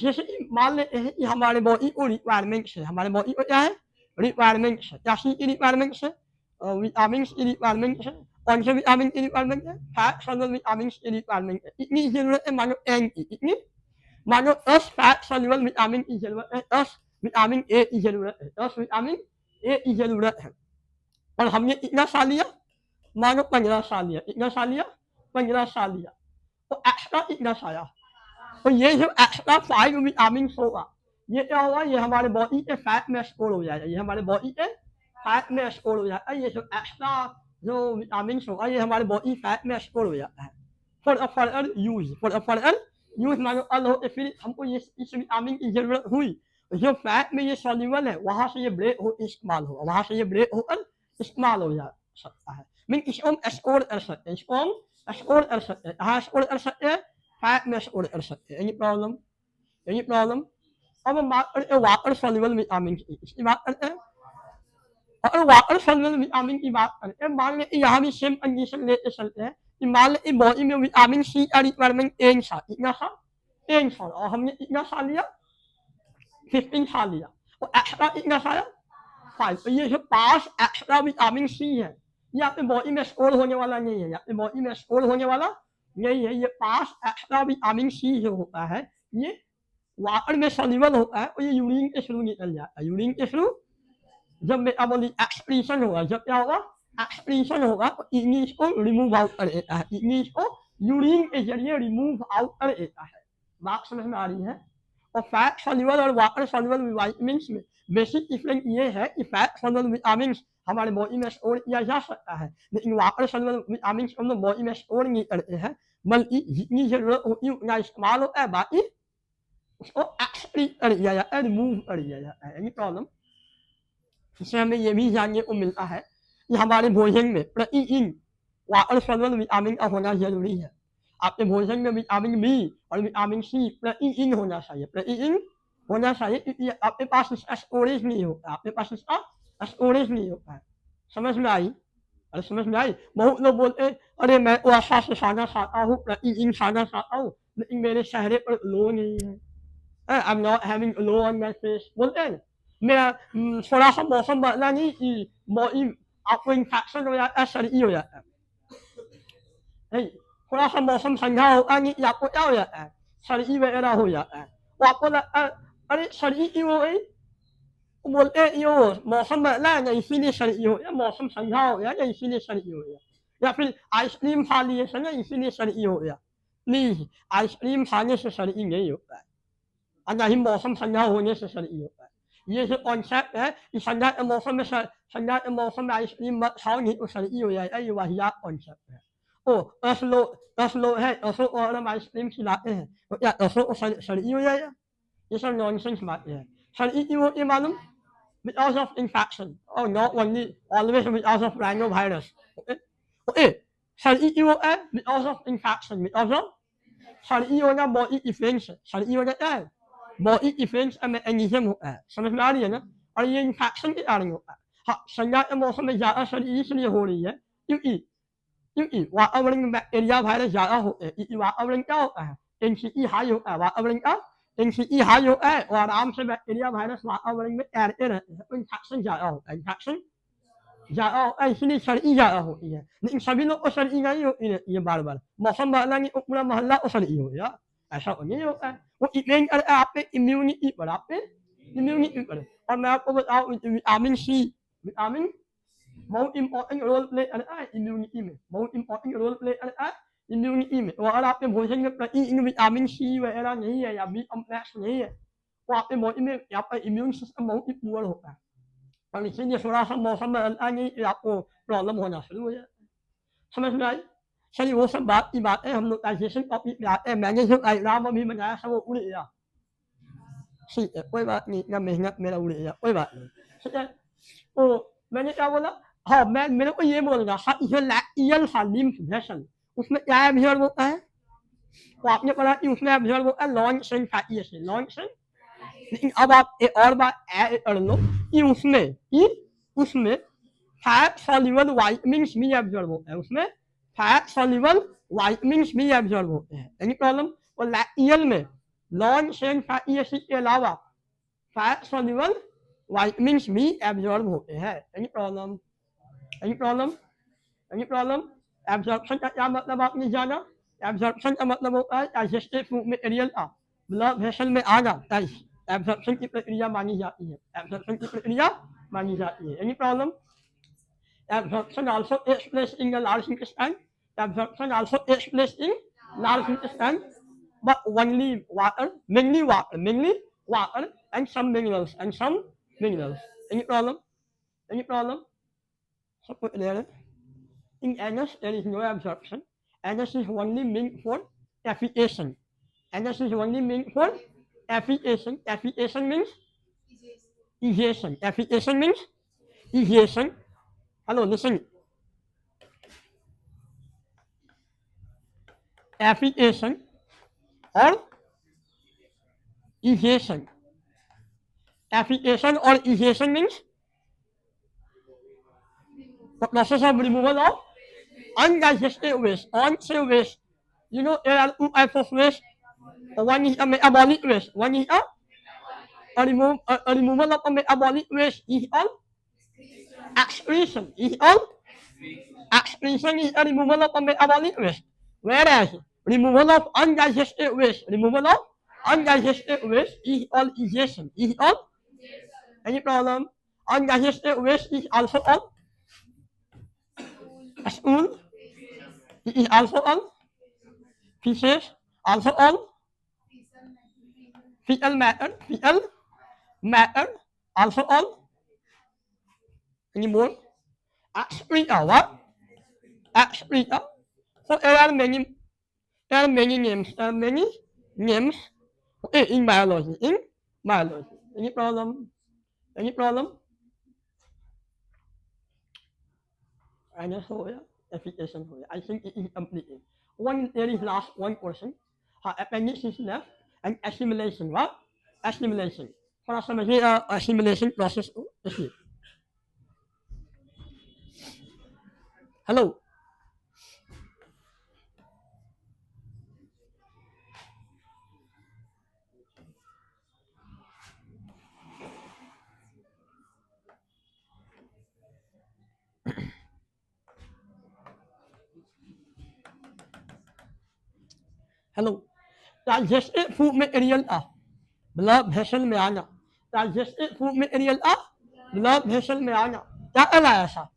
जैसे कि मान लेते हैं कि हमारे बॉडी को रिक्वायरमेंट्स है हमारे बॉडी को क्या है रिक्वायरमेंट्स है क्या की रिक्वायरमेंट्स है विटामिन की रिक्वायरमेंट्स है कौन से विटामिन की रिक्वायरमेंट है फैट सॉल्युबल विटामिन की रिक्वायरमेंट है इतनी जरूरत है मानो 10 की इतनी मानो 10 फैट सॉल्युबल विटामिन की जरूरत है 10 विटामिन ए की जरूरत है 10 विटामिन ए की जरूरत है और हमने कितना साल लिया मानो 15 साल लिया कितना साल लिया 15 साल लिया तो एक्स्ट्रा इतना सारा, तो ये जो एक्स्ट्रा 5 विटामिन होगा, ये क्या होगा, ये हमारे बॉडी के फैट में स्टोर हो जाएगा, ये हमारे बॉडी के फैट में स्टोर हो जाता है। ये जो एक्स्ट्रा जो विटामिन होगा, ये हमारे बॉडी फैट में स्टोर हो जाता है for a further use, for a further use मानो अल हो, फिर हमको ये इस विटामिन की जरूरत हुई, जो फैट में ये सॉल्यूबल है वहां से ये ब्रेक हो इस्तेमाल होगा, वहां से ये ब्रेक होकर इस्तेमाल हो जा सकता है। मीन इसको हम स्टोर कर सकते हैं, इसको हम स्टोर कर सकते हैं, कहाँ स्टोर कर सकते हैं, फैट में स्टोर कर सकते हैं। Any problem, any problem. अब हम बात करते हैं वाटर सॉल्युबल विटामिन की, इसकी बात करते हैं। और वाटर सॉल्युबल विटामिन की बात करते हैं, मान लें यहाँ भी सेम कंडीशन लेके चलते हैं कि मान लें बॉडी में विटामिन सी का रिक्वायरमेंट 10 था, इतना सा 10 था, और हमने इतना सा लिया 15 था लिया, और एक्स्ट्रा इतना सा 5, तो ये जो 5 एक्स्ट्रा विटामिन सी है, ये आपके बॉडी में स्टोर होने वाला नहीं है, आपके बॉडी में स्टोर होने वाला नहीं है। ये 5 एक्स्ट्रा विटामिन सी जो होता है, ये वाटर में सॉल्युबल होता है, और ये यूरिन के थ्रू निकल जाता है। यूरिन के थ्रू जब मेटाबॉलिक एक्सक्रीशन होगा, जब क्या होगा, एक्सक्रीशन होगा, तो किडनी इसको रिमूव आउट कर देता है, किडनी इसको यूरिन के जरिए रिमूव आउट कर देता है। बात समझ में आ रही है। और फैट सॉल्युबल और वाटर सॉल्युबल विटामिन्स में बेसिक डिफरेंस ये है कि फैट सॉल्युबल विटामिन्स हमारे बॉडी में स्टोर किया जा सकता है, लेकिन वाटर सॉल्युबल विटामिन्स हम लोग बॉडी में स्टोर नहीं करते हैं, बल्कि जितनी जरूरत होती है उतना इस्तेमाल होता है, बाकी उसको एक्सक्रीट कर दिया जाता है, रिमूव कर दिया जाता है। Any problem. इससे हमें ये भी जानने को मिलता है कि हमारे भोजन में प्रतिदिन वाटर सॉल्युबल विटामिन का होना जरूरी है। आपके भोजन में विटामिन बी और विटामिन सी प्रतिदिन होना चाहिए, प्रतिदिन होना चाहिए, क्योंकि आपके पास इसका स्टोरेज नहीं होता, आपके पास इसका स्टोरेज नहीं होता है। समझ में आई? अरे समझ में आई। बहुत लोग बोलते हैं अरे मैं तो अच्छा से खाना खाता हूँ, प्रतिदिन खाना खाता हूँ, लेकिन मेरे चेहरे पर ग्लो नहीं है, I am not having glow on my face, बोलते हैं। मेरा थोड़ा सा मौसम बदला नहीं कि बॉडी आपको इन्फेक्शन हो जाता है, सर्दी हो जाता है, नहीं, थोड़ा सा मौसम ठंडा होगा नहीं कि आपको क्या हो जाता है, सर्दी वगैरह हो जाता है, तो आपको लगता है अरे सर्दी क्यों हो गई, तो बोलते हैं यो मौसम बदला है ना इसीलिए सर्दी हो गया, मौसम ठंडा हो गया ना इसीलिए सर्दी हो गया, या फिर आइसक्रीम खा लिए थे ना इसीलिए सर्दी हो गया। नहीं, आइसक्रीम खाने से सर्दी नहीं होता है, और ना ही मौसम ठंडा होने से सर्दी होता है। ये जो कॉन्सेप्ट है कि ठंडा के मौसम में आइसक्रीम मत खाओ नहीं तो सर्दी हो जाएगा, ये वाहियात कॉन्सेप्ट है। ओ 10 लोग है, 10 को अगर हम आइसक्रीम खिलाते हैं तो क्या 10 को सर्दी हो जाएगा? ये सब नॉनसेंस बातें हैं। सर्दी क्यों होती है मालूम? Because of infection, or not only always because of rhinovirus. Okay? Okay. सर्दी क्यों होता है? Because of infection, because of सर्दी होना बॉडी डिफेंस है, सर्दी होना क्या है, बॉडी डिफेंस का मैकेनिज्म होता है। समझ में आ रही है ना? और ये इन्फेक्शन के कारण होता है। हाँ, ठंडा के मौसम में ज़्यादा सर्दी इसलिए हो रही है क्योंकि क्योंकि वातावरण में बैक्टीरिया वायरस ज़्यादा होते हैं, क्योंकि वातावरण क्या होता है, डेंसिटी हाई होता है, वातावरण का डेंसिटी हाई होता है, और आराम से बैक्टीरिया वायरस वातावरण में तैरते रहते हैं, तो इन्फेक्शन ज़्यादा होता है, इन्फेक्शन ज़्यादा होता है, इसलिए सर्दी ज़्यादा होती है। लेकिन सभी लोग को सर्दी नहीं होती रहती है बार बार, मौसम बदला नहीं तो पूरा मोहल्ला को सर्दी हो गया, ऐसा तो नहीं होता है। वो डिपेंड करता है आपके इम्यूनिटी पर, आपके इम्यूनिटी पर। और मैं आपको बताऊँ विटामिन सी, विटामिन बहुत इंपॉर्टेंट रोल प्ले करता है इम्यूनिटी में, बहुत इंपॉर्टेंट रोल प्ले करता है इम्यूनिटी में। तो अगर आपके भोजन में प्रतिदिन विटामिन सी वगैरह नहीं है या बी कॉम्प्लेक्स नहीं है, तो आपके बॉडी में आपका इम्यून सिस्टम बहुत ही पुअर होता है, और इसीलिए थोड़ा सा मौसम बदलता नहीं कि आपको प्रॉब्लम होना शुरू हो जाता है। समझ में आई? चलिए वो सब बात की बात है, हम लोग डाइजेशन टॉपिक पे आते हैं। मैंने जो डायग्राम अभी बनाया था वो उड़ गया, ठीक है कोई बात नहीं, इतना मेहनत मेरा उड़ गया, कोई बात नहीं, ठीक है। तो मैंने क्या बोला, हाँ मैं मेरे को ये बोल रहा था जो लैक्टियल था लिम्फ वेसल, उसमें क्या एब्जॉर्ब होता है, तो आपने पढ़ा कि उसमें एब्जॉर्ब होता है long chain fatty acid, long chain. लेकिन अब आप एक और बात ऐड कर लो कि उसमें फैट सॉल्युबल विटामिन्स भी एब्जॉर्ब होते हैं, उसमें फैट सॉल्युबल विटामिन्स भी एब्जॉर्ब होते हैं। Any problem? और लैक्टियल में लॉन्ग चेन फैटी एसिड के अलावा फैट सॉल्युबल विटामिन्स भी एब्जॉर्ब होते हैं। Any problem? Any problem? Any problem? Absorption का क्या मतलब आपने जाना? एब्जॉर्प्शन का मतलब होता है डाइजेस्टिव फूड मटेरियल का ब्लड वेसल में आना, एब्जॉर्प्शन की प्रक्रिया मानी जाती है, एब्जॉर्प्शन की प्रक्रिया मानी जाती है। Any problem? Absorption also takes place in the large intestine. Absorption also takes place in large intestine, but only water, mainly water, and some minerals, Any problem? Any problem? So put there. In anus, there is no absorption. Anus is only meant for effication. Anus is only meant for effication. Effication means evasion. Effication means evasion. Hello, listen. Effication or evasion. Effication or evasion means the process of removal of undigested waste, unsafe waste. You know, there are two types of waste. One is a metabolic waste. One is a removal of a metabolic waste is on excretion. Excretion is a removal of a metabolic waste. Whereas removal of undigested waste is on evasion. Is on any problem? Undigested waste is also on stool. It is also on feces. Also on fecal matter. Also on any more excreta. What? Excreta. So there are many names. There are many names in biology. In biology. Any problem? Any problem? I know so yeah. Application for it. I think it is completed. There is last one question. Appendix is left and assimilation. What? Assimilation. Para sa assimilation process is. Hello. Hello. Digested food material blood vessel में आना. Digested food material blood vessel में आना. क्या कहलाया ऐसा?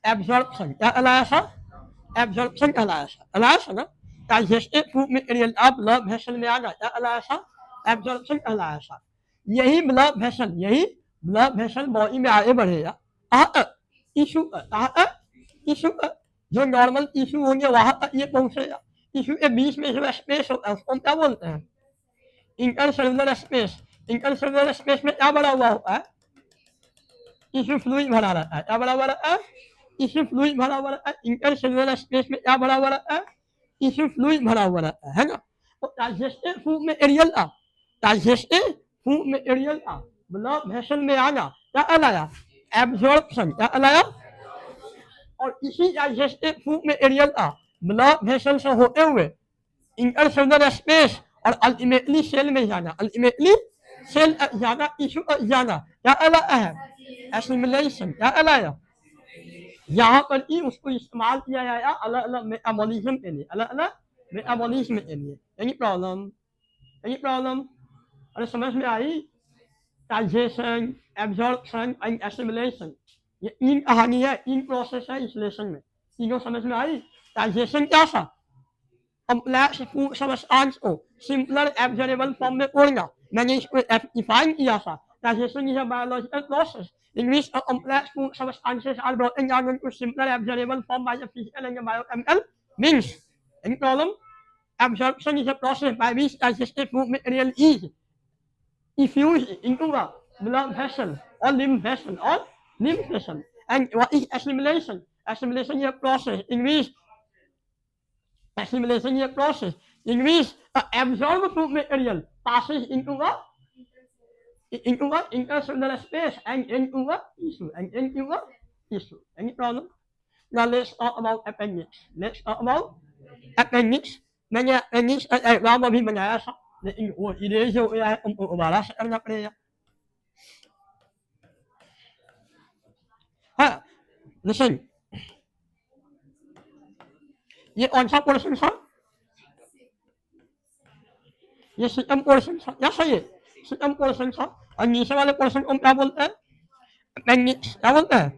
Absorption. क्या कहलाया ऐसा? Absorption कहलाया ऐसा. कहलाया ऐसा ना? Digested food material blood vessel में आना. क्या कहलाया ऐसा? Absorption कहलाया ऐसा. यही blood vessel बॉडी में आगे बढ़ेगा. टिश्यू टिश्यू जो नॉर्मल टिश्यू होंगे वहां तक ये पहुंचेगा. टिश्यू के बीच में जो स्पेस होता है उसको हम क्या बोलते हैं? Intercellular space. इंटरसेलुलर स्पेस में क्या बड़ा हुआ होता है? टिश्यू फ्लूइड भरा रहता है. क्या बड़ा हुआ रहता है? टिश्यू फ्लूइड भरा हुआ रहता है. इंटरसेलुलर स्पेस में क्या भरा हुआ रहता है? टिश्यू फ्लूइड भरा हुआ रहता है ना? तो डाइजेस्टेड फूड में एरियल डाइजेस्टेड फूड में एरियल ब्लड वेसल में आना क्या कहलाया? एब्जॉर्प्शन. क्या कहलाया? और इसी डाइजेस्टेड फूड में एरियल ब्लड वेसल से होते हुए इंटरसेलुलर स्पेस और अल्टीमेटली सेल में जाना. अल्टीमेटली सेल जाना, टिश्यू जाना क्या कहलाता है? एसिमिलेशन. क्या कहलाया? यहाँ पर ही उसको इस्तेमाल किया जाएगा अलग अलग मेटाबॉलिज्म के लिए. अलग अलग मेटाबॉलिज्म के लिए. Any problem? Any problem? अरे समझ में आई? डाइजेशन, एब्जॉर्प्शन एंड एसिमिलेशन ये तीन कहानी है, तीन प्रोसेस है इस लेसन में. तीनों समझ में आई? डाइजेशन क्या था? कॉम्प्लेक्स फूड सब्सटेंस को सिंपलर एब्जॉर्बेबल फॉर्म में तोड़ना. मैंने इसको डिफाइन किया था. Digestion is a biological process in which a complex food substances are broken down into simpler absorbable form by the physical and the biochemical means. Any problem? Absorption is a process by which digested food material is diffused into a blood vessel or lymph vessel. And what is assimilation? Assimilation is a process in which absorbed food material passes into a intercellular space and into a tissue. Any problem? Now let's talk about appendix. मैंने appendix diagram अभी बनाया था लेकिन वो erase हो गया है, हमको दोबारा से करना पड़ेगा. हाँ, listen. ये कौन सा पोर्शन था? ये सिस्टम पोर्शन था. क्या सही है? सिस्टम पोर्शन था. और नीचे वाले पोर्शन को क्या बोलते हैं? appendix. क्या बोलते हैं?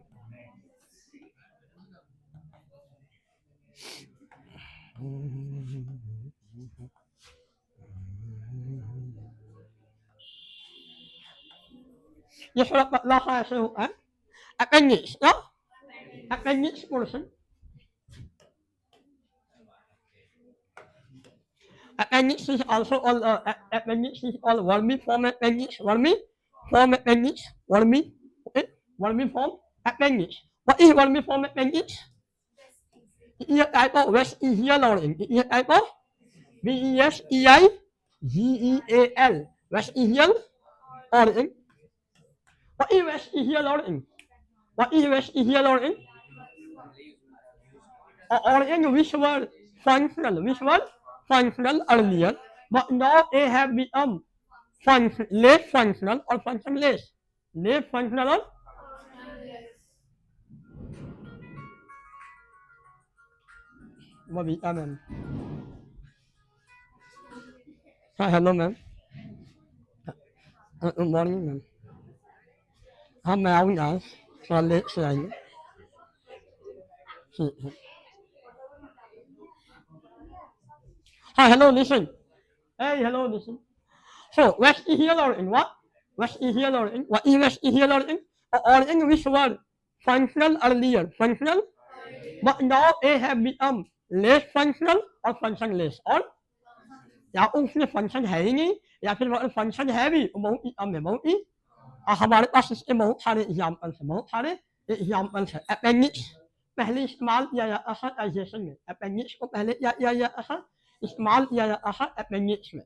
ये थोड़ा पतला सा ऐसे होता है अपेंडिक्स ना appendix portion appendix is also all appendix is all vermiform appendix vermiform appendix okay vermiform appendix. What is vermiform appendix? It is a type of vestigial organ. It is a type of vestigial vestigial organ. What is vestigial organ? What is vestigial organ? Organ which were functional earlier, but now they have become less functional or functionless. Less functional or Babita ma'am. Hi, hello ma'am. Good morning ma'am. I'm out now. So let's say. Hi, hello, listen. Hey, hello, listen. So, vestigial organ, what? Vestigial organ. What is vestigial organ? An organ which were functional earlier. Functional? But now they have become less functional or functionless. Or या उसमें function है ही नहीं या फिर function है भी बहुत ही कम है बहुत ही हमारे पास इसके बहुत सारे एग्जाम्पल्स है अपेंडिक्स पहले इस्तेमाल किया जाता था डाइजेशन में अपेंडिक्स को पहले क्या किया जाता था इस्तेमाल किया जाता था अपेंडिक्स में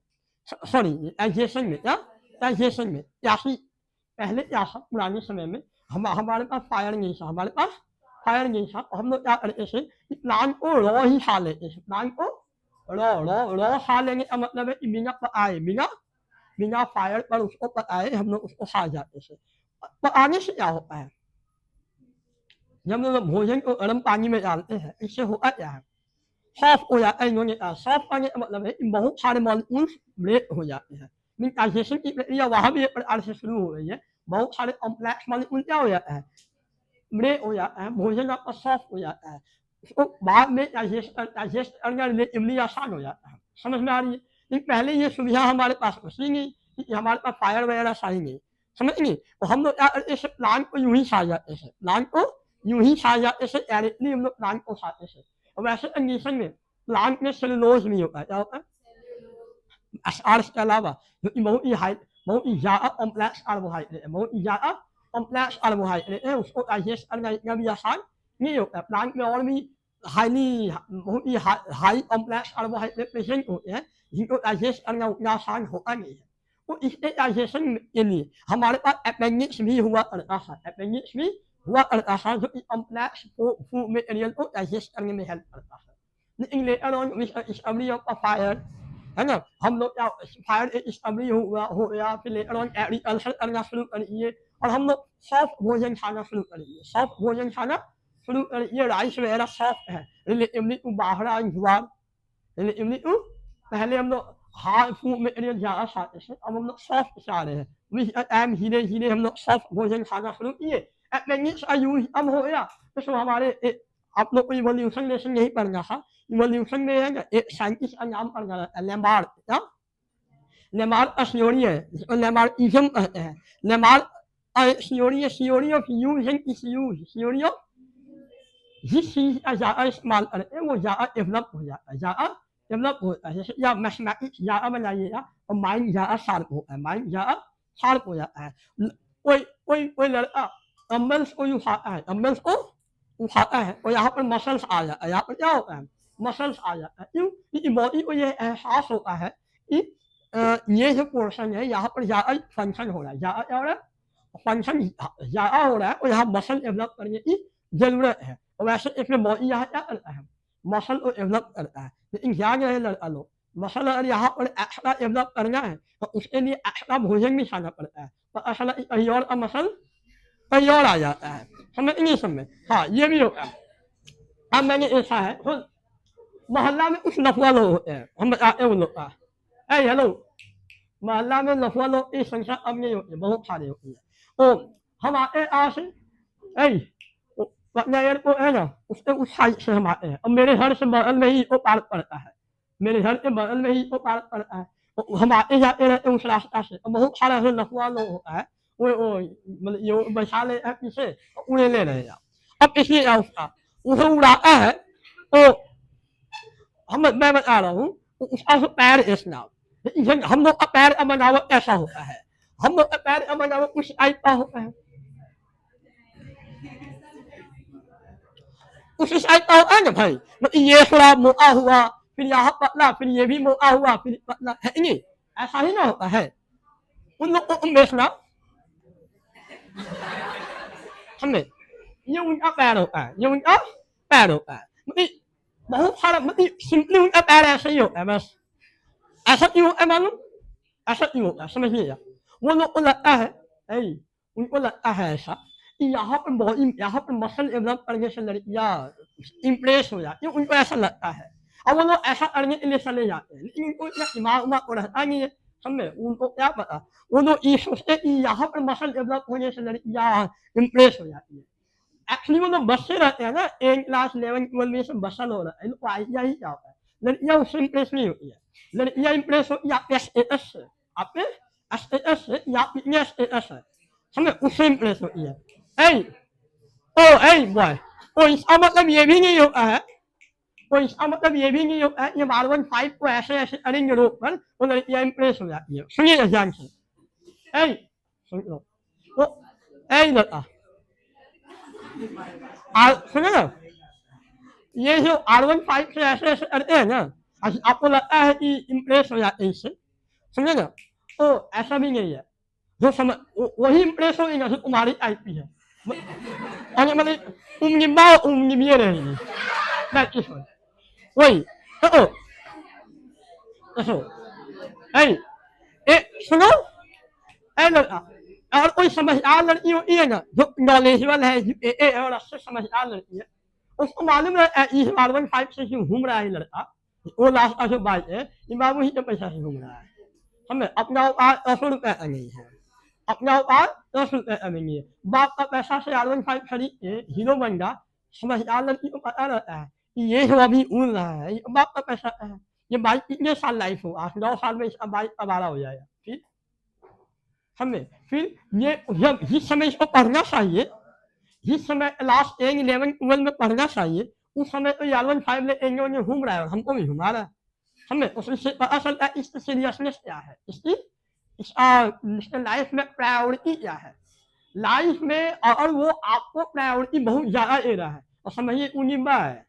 सॉरी डाइजेशन में क्या डाइजेशन में यासी पहले क्या था पुराने समय में हमारे पास फायर नहीं था हमारे पास फायर नहीं था हम लोग क्या करते थे प्लांट को रॉ ही खा लेते थे प्लांट को रॉ खा लेने का मतलब है कि बिना पकाए बिना फायर पर उसको पकाए हम लोग उसको खा जाते थे पकाने से क्या होता है जब हम लोग भोजन को गर्म पानी में डालते हैं इससे होता क्या है सॉफ्ट हो जाता है इन्होंने कहा सॉफ्ट करने का मतलब है कि बहुत सारे मॉलिक्यूल्स ब्रेक हो जाते हैं मीन डाइजेशन की प्रक्रिया वहाँ भी एक प्रकार से शुरू हो गई है बहुत सारे कॉम्प्लेक्स मॉलिक्यूल क्या हो जाता है ब्रेक हो जाता है भोजन आपका सॉफ्ट हो जाता है उसको बाद में डाइजेस्ट करना रिलेटिवली आसान हो जाता है समझ में आ रही है लेकिन पहले ये सुविधा हमारे पास कुछ नहीं कि हमारे पास फायर वगैरह सारी नहीं समझ नहीं तो हम लोग क्या करते थे प्लांट को यूं ही खा जाते थे प्लांट को यूं ही खा जाते थे डायरेक्टली हम लोग प्लांट को खाते थे और वैसे कंडीशन में प्लांट में सेलुलोज नहीं होता क्या होता है स्टार्च के अलावा जो कि बहुत ही ज़्यादा कॉम्प्लेक्स कार्बोहाइड्रेट है बहुत ही ज़्यादा कॉम्प्लेक्स कार्बोहाइड्रेट है उसको डाइजेस्ट करना इतना भी आसान नहीं होता प्लांट में और भी बहुत ही हाई कॉम्प्लेक्स कार्बोहाइड्रेट प्रेजेंट होते हैं जिनको डाइजेस्ट करना उतना आसान होता नहीं है तो इसके डाइजेशन के लिए हमारे पास अपेंडिक्स भी हुआ करता था अपेंडिक्स भी हुआ करता था जो कि कॉम्प्लेक्स फूड मटेरियल को डाइजेस्ट करने में हेल्प करता है लेकिन later on with discovery of fire है ना हम लोग क्या फायर डिस्कवरी हो गया फिर लेटर ऑन एग्रीकल्चर करना शुरू करिए और हम लोग सॉफ्ट भोजन खाना शुरू करिए सॉफ्ट भोजन खाना शुरू करिए राइस वगैरह सॉफ्ट है रिलेटिवली टू बाहरा ज्वार रिलेटिवली टू पहले हम लोग हार्ड फूड मटेरियल ज़्यादा खाते थे अब हम लोग सॉफ्ट खा रहे हैं विद टाइम धीरे धीरे हम लोग सॉफ्ट भोजन खाना शुरू किए अपेंडिक्स का यूज अब हो गया तो हमारे आप लोग को इवोल्यूशन लेसन नहीं पढ़ना था इवोल्यूशन में है ना एक साइंटिस्ट का नाम पढ़ना था लेमार्क क्या लेमार्क का थ्योरी है जिसको लेमार्किज्म कहते हैं Lamarck theory of use and disuse theory of जिस चीज का ज़्यादा इस्तेमाल करते हैं वो ज़्यादा डेवलप हो जाता है ज़्यादा डेवलप होता है जैसे या मैथमेटिक्स ज़्यादा बनाइएगा और माइंड ज़्यादा शार्प होता है माइंड ज़्यादा शार्प हो जाता है कोई लड़का डंबल्स को उठाता है डंबल्स को उठाता है और यहाँ पर मसल्स आ जाता है यहाँ पर क्या होता है मसल्स आ जाता है क्यों क्योंकि बॉडी को ये एहसास होता है कि ये जो पोर्शन है यहाँ पर ज़्यादा फंक्शन हो रहा है ज़्यादा क्या हो रहा है फंक्शन ज़्यादा हो रहा है और यहाँ मसल डेवलप करने की ज़रूरत है और वैसे इसमें बॉडी यहाँ क्या करता है मसल को डेवलप करता है लेकिन ध्यान रहे लड़का लोग मसल अगर यहाँ पर एक्स्ट्रा डेवलप करना है तो उसके लिए एक्स्ट्रा भोजन भी खाना पड़ता है तो असल कहीं और का मसल कहीं और आ जाता है समझ नहीं समझ हाँ ये भी होता है अब मैंने देखा है खुद मोहल्ला में कुछ लफुआ लोग होते हैं हम बताते हैं उन लोग का हेलो मोहल्ला में लफुआ लोग की संख्या अब नहीं होती बहुत सारी होती है तो हम आते हैं आज पटना एयरपोर्ट है ना उसके उस साइड से हम आते हैं और मेरे घर से बगल में ही वो पार्क पड़ता है मेरे घर के बगल में ही वो पार्क पड़ता है तो हम आते जाते रहते हैं उस रास्ता से और बहुत सारा लफुआ लोग होता है वो मतलब ये बैठा ले है पीछे उड़े ले रहे हैं। अब इसलिए क्या उसका उसे उड़ाता है तो मैं बता रहा हूँ उसका पैर इतना हम लोग का पैर का बनावट ऐसा होता है, हम लोग का पैर का बनावट कुछ टाइप का होता है, उस टाइप का होता है ना भाई, मतलब ये थोड़ा मोटा हुआ फिर यहाँ पतला फिर ये भी मोटा हुआ फिर पतला है नहीं, ऐसा ही ना होता है। उन लोग को तुम देखना हमने ये उनका पैर होता है, ये उनका पैर होता है, मतलब बहुत सारा मतलब सिंपली उनका पैर ऐसा ही होता है बस। ऐसा क्यों होता है मालूम, ऐसा क्यों होता है समझिएगा। वो लोग को लगता है उनको लगता है ऐसा कि यहाँ पर बॉडी यहाँ पर मसल डेवलप करने से लड़कियाँ इम्प्रेस हो जाती है, उनको ऐसा लगता है और वो लोग ऐसा करने के लिए चले जाते हैं, लेकिन उनको इतना दिमाग उमाग को रहता नहीं है समझे, उनको क्या पता, वो लोग ये सोचते कि यहाँ पर मसल डेवलप होने से लड़कियाँ इम्प्रेस हो जाती है। एक्चुअली वो लोग बसते रहते हैं ना 8 क्लास 11 12 में सब बसल हो रहा है, इनको आइडिया ही क्या होता है, लड़कियाँ उससे इम्प्रेस नहीं होती है, लड़कियाँ इम्प्रेस होती है आपके स्टेटस से, आपके स्टेटस से या कितने स्टेटस है समझे, उससे इम्प्रेस होती है। ए बॉय तो इसका मतलब ये भी नहीं होता है, तो इसका मतलब ये भी नहीं होता है कि मार्बल 5 को ऐसे ऐसे करेंगे रोक पर वो लड़कियाँ इम्प्रेस हो जाती है। सुनिए ध्यान से, सुन लो तो लड़का सुनो ना, ये जो R15 से ऐसे ऐसे करते हैं ना, आपको लगता है कि इम्प्रेस हो जाते हैं इससे समझे ना, तो ऐसा भी नहीं है, जो समझ वही इम्प्रेस होगी ना जो तुम्हारी टाइप की है, मतलब तुम ये रहेगी वही तो सुनो लड़का, अगर कोई समझदार लड़की होती है ना जो नॉलेजेबल है और अच्छे समझदार लड़की है, उसको मालूम है इस R15 से क्यों घूम रहा है लड़का, वो लास्ट का जो बाइक है ये बाबू ही के पैसा से घूम रहा है, हमें अपना औकात 10 रुपए का नहीं है, अपना औकात 10 रुपए का नहीं है, बाप का पैसा से R15 खरीद के हीरो बन गया, समझदार लड़की को पता रहता है कि ये जो अभी उड़ रहा है ये बाप का पैसा है, ये बाइक कितने साल लाइफ हो 8 9 साल में इसका बाइक कबाड़ा हो जाएगा, ठीक हमें फिर ये जब जिस समय इसको पढ़ना चाहिए, जिस समय क्लास 10 11 12 में पढ़ना चाहिए उस समय तो यारवन 5 में एंगल घूम रहा है और हमको भी घुमा रहा है, हमें उससे पता चलता है इसकी सीरियसनेस क्या है, इसकी लाइफ में प्रायोरिटी क्या है, लाइफ में अगर वो आपको प्रायोरिटी बहुत ज़्यादा दे रहा है और समझिए उनिबा है,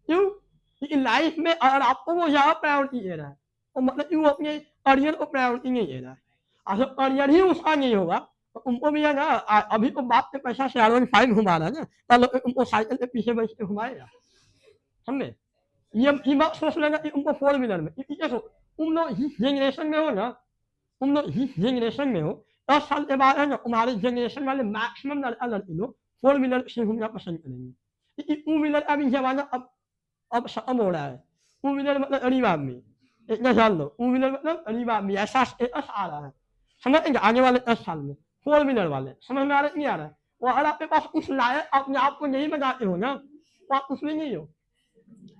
क्यों क्योंकि लाइफ में अगर आपको वो ज़्यादा प्रायोरिटी दे रहा है तो मतलब कि वो अपने करियर को प्रायोरिटी नहीं दे रहा है, अगर करियर ही उसका नहीं होगा तो उनको भी है ना, अभी तो बाप के पैसा से R15 घुमा रहा है ना, कल उनको साइकिल के पीछे बैठ के घुमाएगा, समझे, ये बात सोच लेना कि उनको 4 व्हीलर में देखो तुम लोग जिस जनरेशन में हो ना, तुम लोग जिस जनरेशन में हो 10 साल के बाद है ना तुम्हारे जनरेशन वाले मैक्सिमम लड़का लड़की लोग 4 व्हीलर से घूमना पसंद करेंगे, क्योंकि 2 व्हीलर का भी जमाना अब खत्म हो रहा है, 2 व्हीलर मतलब गरीब आदमी, इतना जान लो 2 व्हीलर मतलब गरीब आदमी ऐसा स्टेटस आ रहा है, समझ आने वाले 10 साल में 4 व्हीलर वाले समझ में आ रहा नहीं आ रहा है, और अगर आपके पास कुछ लायक अपने आप को नहीं बनाते हो ना तो आप उसमें नहीं हो,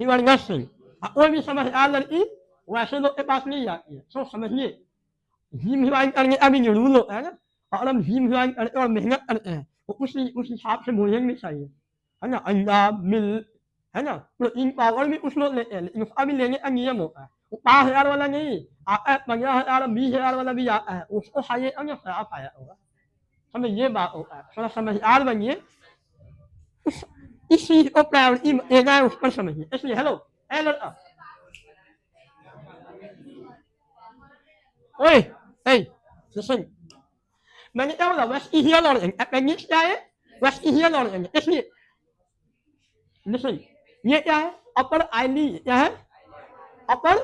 you are nothing, कोई भी समझदार लड़की वैसे लोग के पास नहीं जाती है, तो समझिए जिम ज्वाइन करने का भी जरूर होता है ना, और हम जिम ज्वाइन करते और मेहनत करते हैं तो उस हिसाब से भोजन भी चाहिए, है ना, अंडा मिल्क है ना, प्रोटीन पाउडर भी कुछ लोग लेते हैं लेकिन उसका भी लेने का नियम होता है, वो 5,000 वाला नहीं आता है, 15,000 20,000 वाला भी आता है, उसको खाइए तो खराब आया होगा, हमें ये बात होता है, थोड़ा समझदार बनिए, इस चीज को प्रायोरिटी देना है उस पर समझिए, इसलिए हेलो लड़का ओए listen, मैंने क्या बोला waste is here lord appendix क्या है, वेस्ट इज हियर लॉर्ड इसलिए लिसन, ये क्या है अपर आईली क्या है, अपर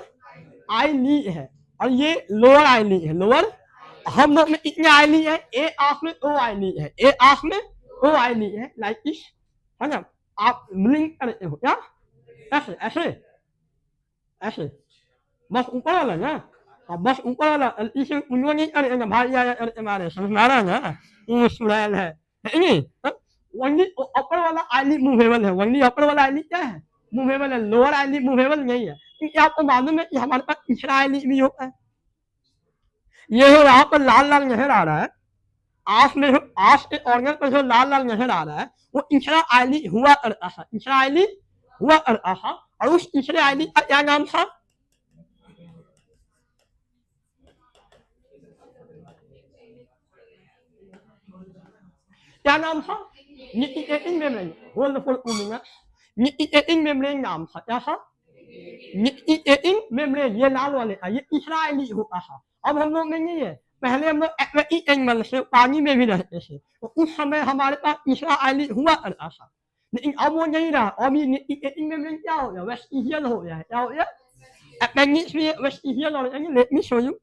आईली है और ये लोअर आईली है, लोअर हम लोग में कितने आईली है, ए आंख में ओ आईली है, ए आंख में ओ आईली है, लाइक इस है ना, आप ब्लिंक करते हो क्या ऐसे ऐसे ऐसे बस ऊपर वाला ना, अब बस ऊपर वाला इसे उन्होंने नहीं करेगा भाई आया करके मारे समझ में आ रहा है ना, वो सुरायल है नहीं, वनली अपर वाला आईली मूवेबल है, वनली अपर वाला आईली क्या है मूवेबल है, लोअर आईली मूवेबल नहीं है, क्योंकि आपको मालूम है कि हमारे पास तीसरा आईली भी होता है, ये जो यहाँ पर लाल लाल नजर आ रहा है आस के ऑर्गन पर जो लाल लाल नजर आ रहा है वो इसराइली हुआ करता था, इसराइली हुआ करता था। और उस इसराइली का क्या नाम था? क्या नाम था? Nictitating membrane. Hold for 2 minutes. Nictitating membrane नाम था। क्या था? Nictitating membrane. ये लाल वाले था, ये इसराइली होता था। अब हम लोग में नहीं है, पहले हम लोग एक्वेटिक एनिमल से पानी में भी रहते थे, तो उस समय हमारे पास इसराइली हुआ करता था। लेकिन अब वो नहीं रहा। अब ये निकिटेटिंग मेम्ब्रेन क्या हो गया? वेस्टिजियल हो गया है। क्या हो गया? अपेंडिक्स में वेस्टिजियल हो गया। Let me show you.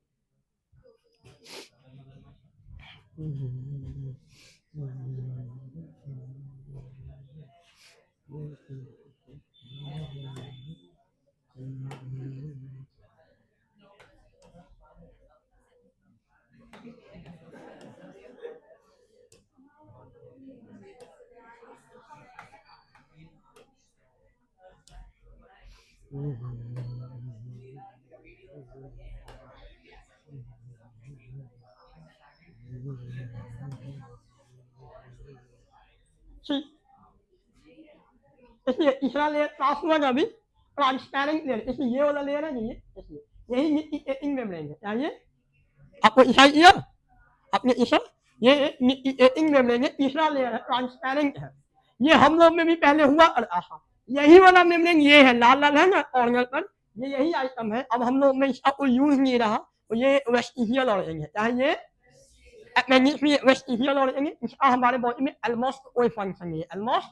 See, इसलिए तीसरा लेयर पास हुआ ना अभी, ट्रांसपेरेंट लेयर। इसलिए ये वाला लेयर है नहीं है, इसलिए यही निकिटेटिंग मेम्ब्रेन है। चाहिए आपको दिखाई दिया? आपने इसे, ये निकिटेटिंग मेम्ब्रेन है, तीसरा लेयर है, ट्रांसपेरेंट है। ये हम लोग में भी पहले हुआ करता था। यही वाला मेम्ब्रेन ये है, लाल लाल है ना ऑर्गन पर, ये यही आइटम है। अब हम लोग में इसका कोई यूज नहीं रहा, तो ये वेस्टिजियल ऑर्गन है। चाहे ये अपेंडिक्स में वेस्टिजियल ऑर्गन है, इसका हमारे बॉडी में ऑलमोस्ट कोई फंक्शन नहीं है, ऑलमोस्ट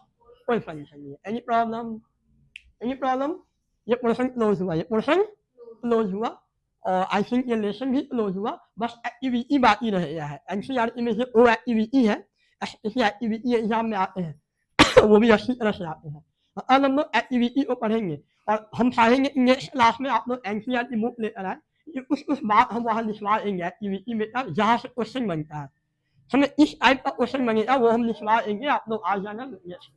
कोई फंक्शन नहीं है। Any problem? Any problem? ये पोर्शन क्लोज हुआ, ये पोर्शन क्लोज हुआ। और आई थिंक ये लेसन भी क्लोज हुआ। बस एक्टिविटी बाकी रह गया है। एनसीईआरटी में से वो एक्टिविटी है, ऐसी एक्टिविटी एग्जाम में आते हैं वो भी अच्छी तरह से आते हैं। अब हम लोग एक्टिविटी को पढ़ेंगे और हम चाहेंगे कि नेक्स्ट क्लास में आप लोग एनसीईआरटी बुक लेकर आए, कि कुछ बात हम वहाँ लिखवाएंगे एक्टिविटी में, जहाँ से क्वेश्चन बनता है। हमें इस टाइप का क्वेश्चन बनेगा वो हम लिखवाएंगे, आप लोग आ जाना नेक्स्ट।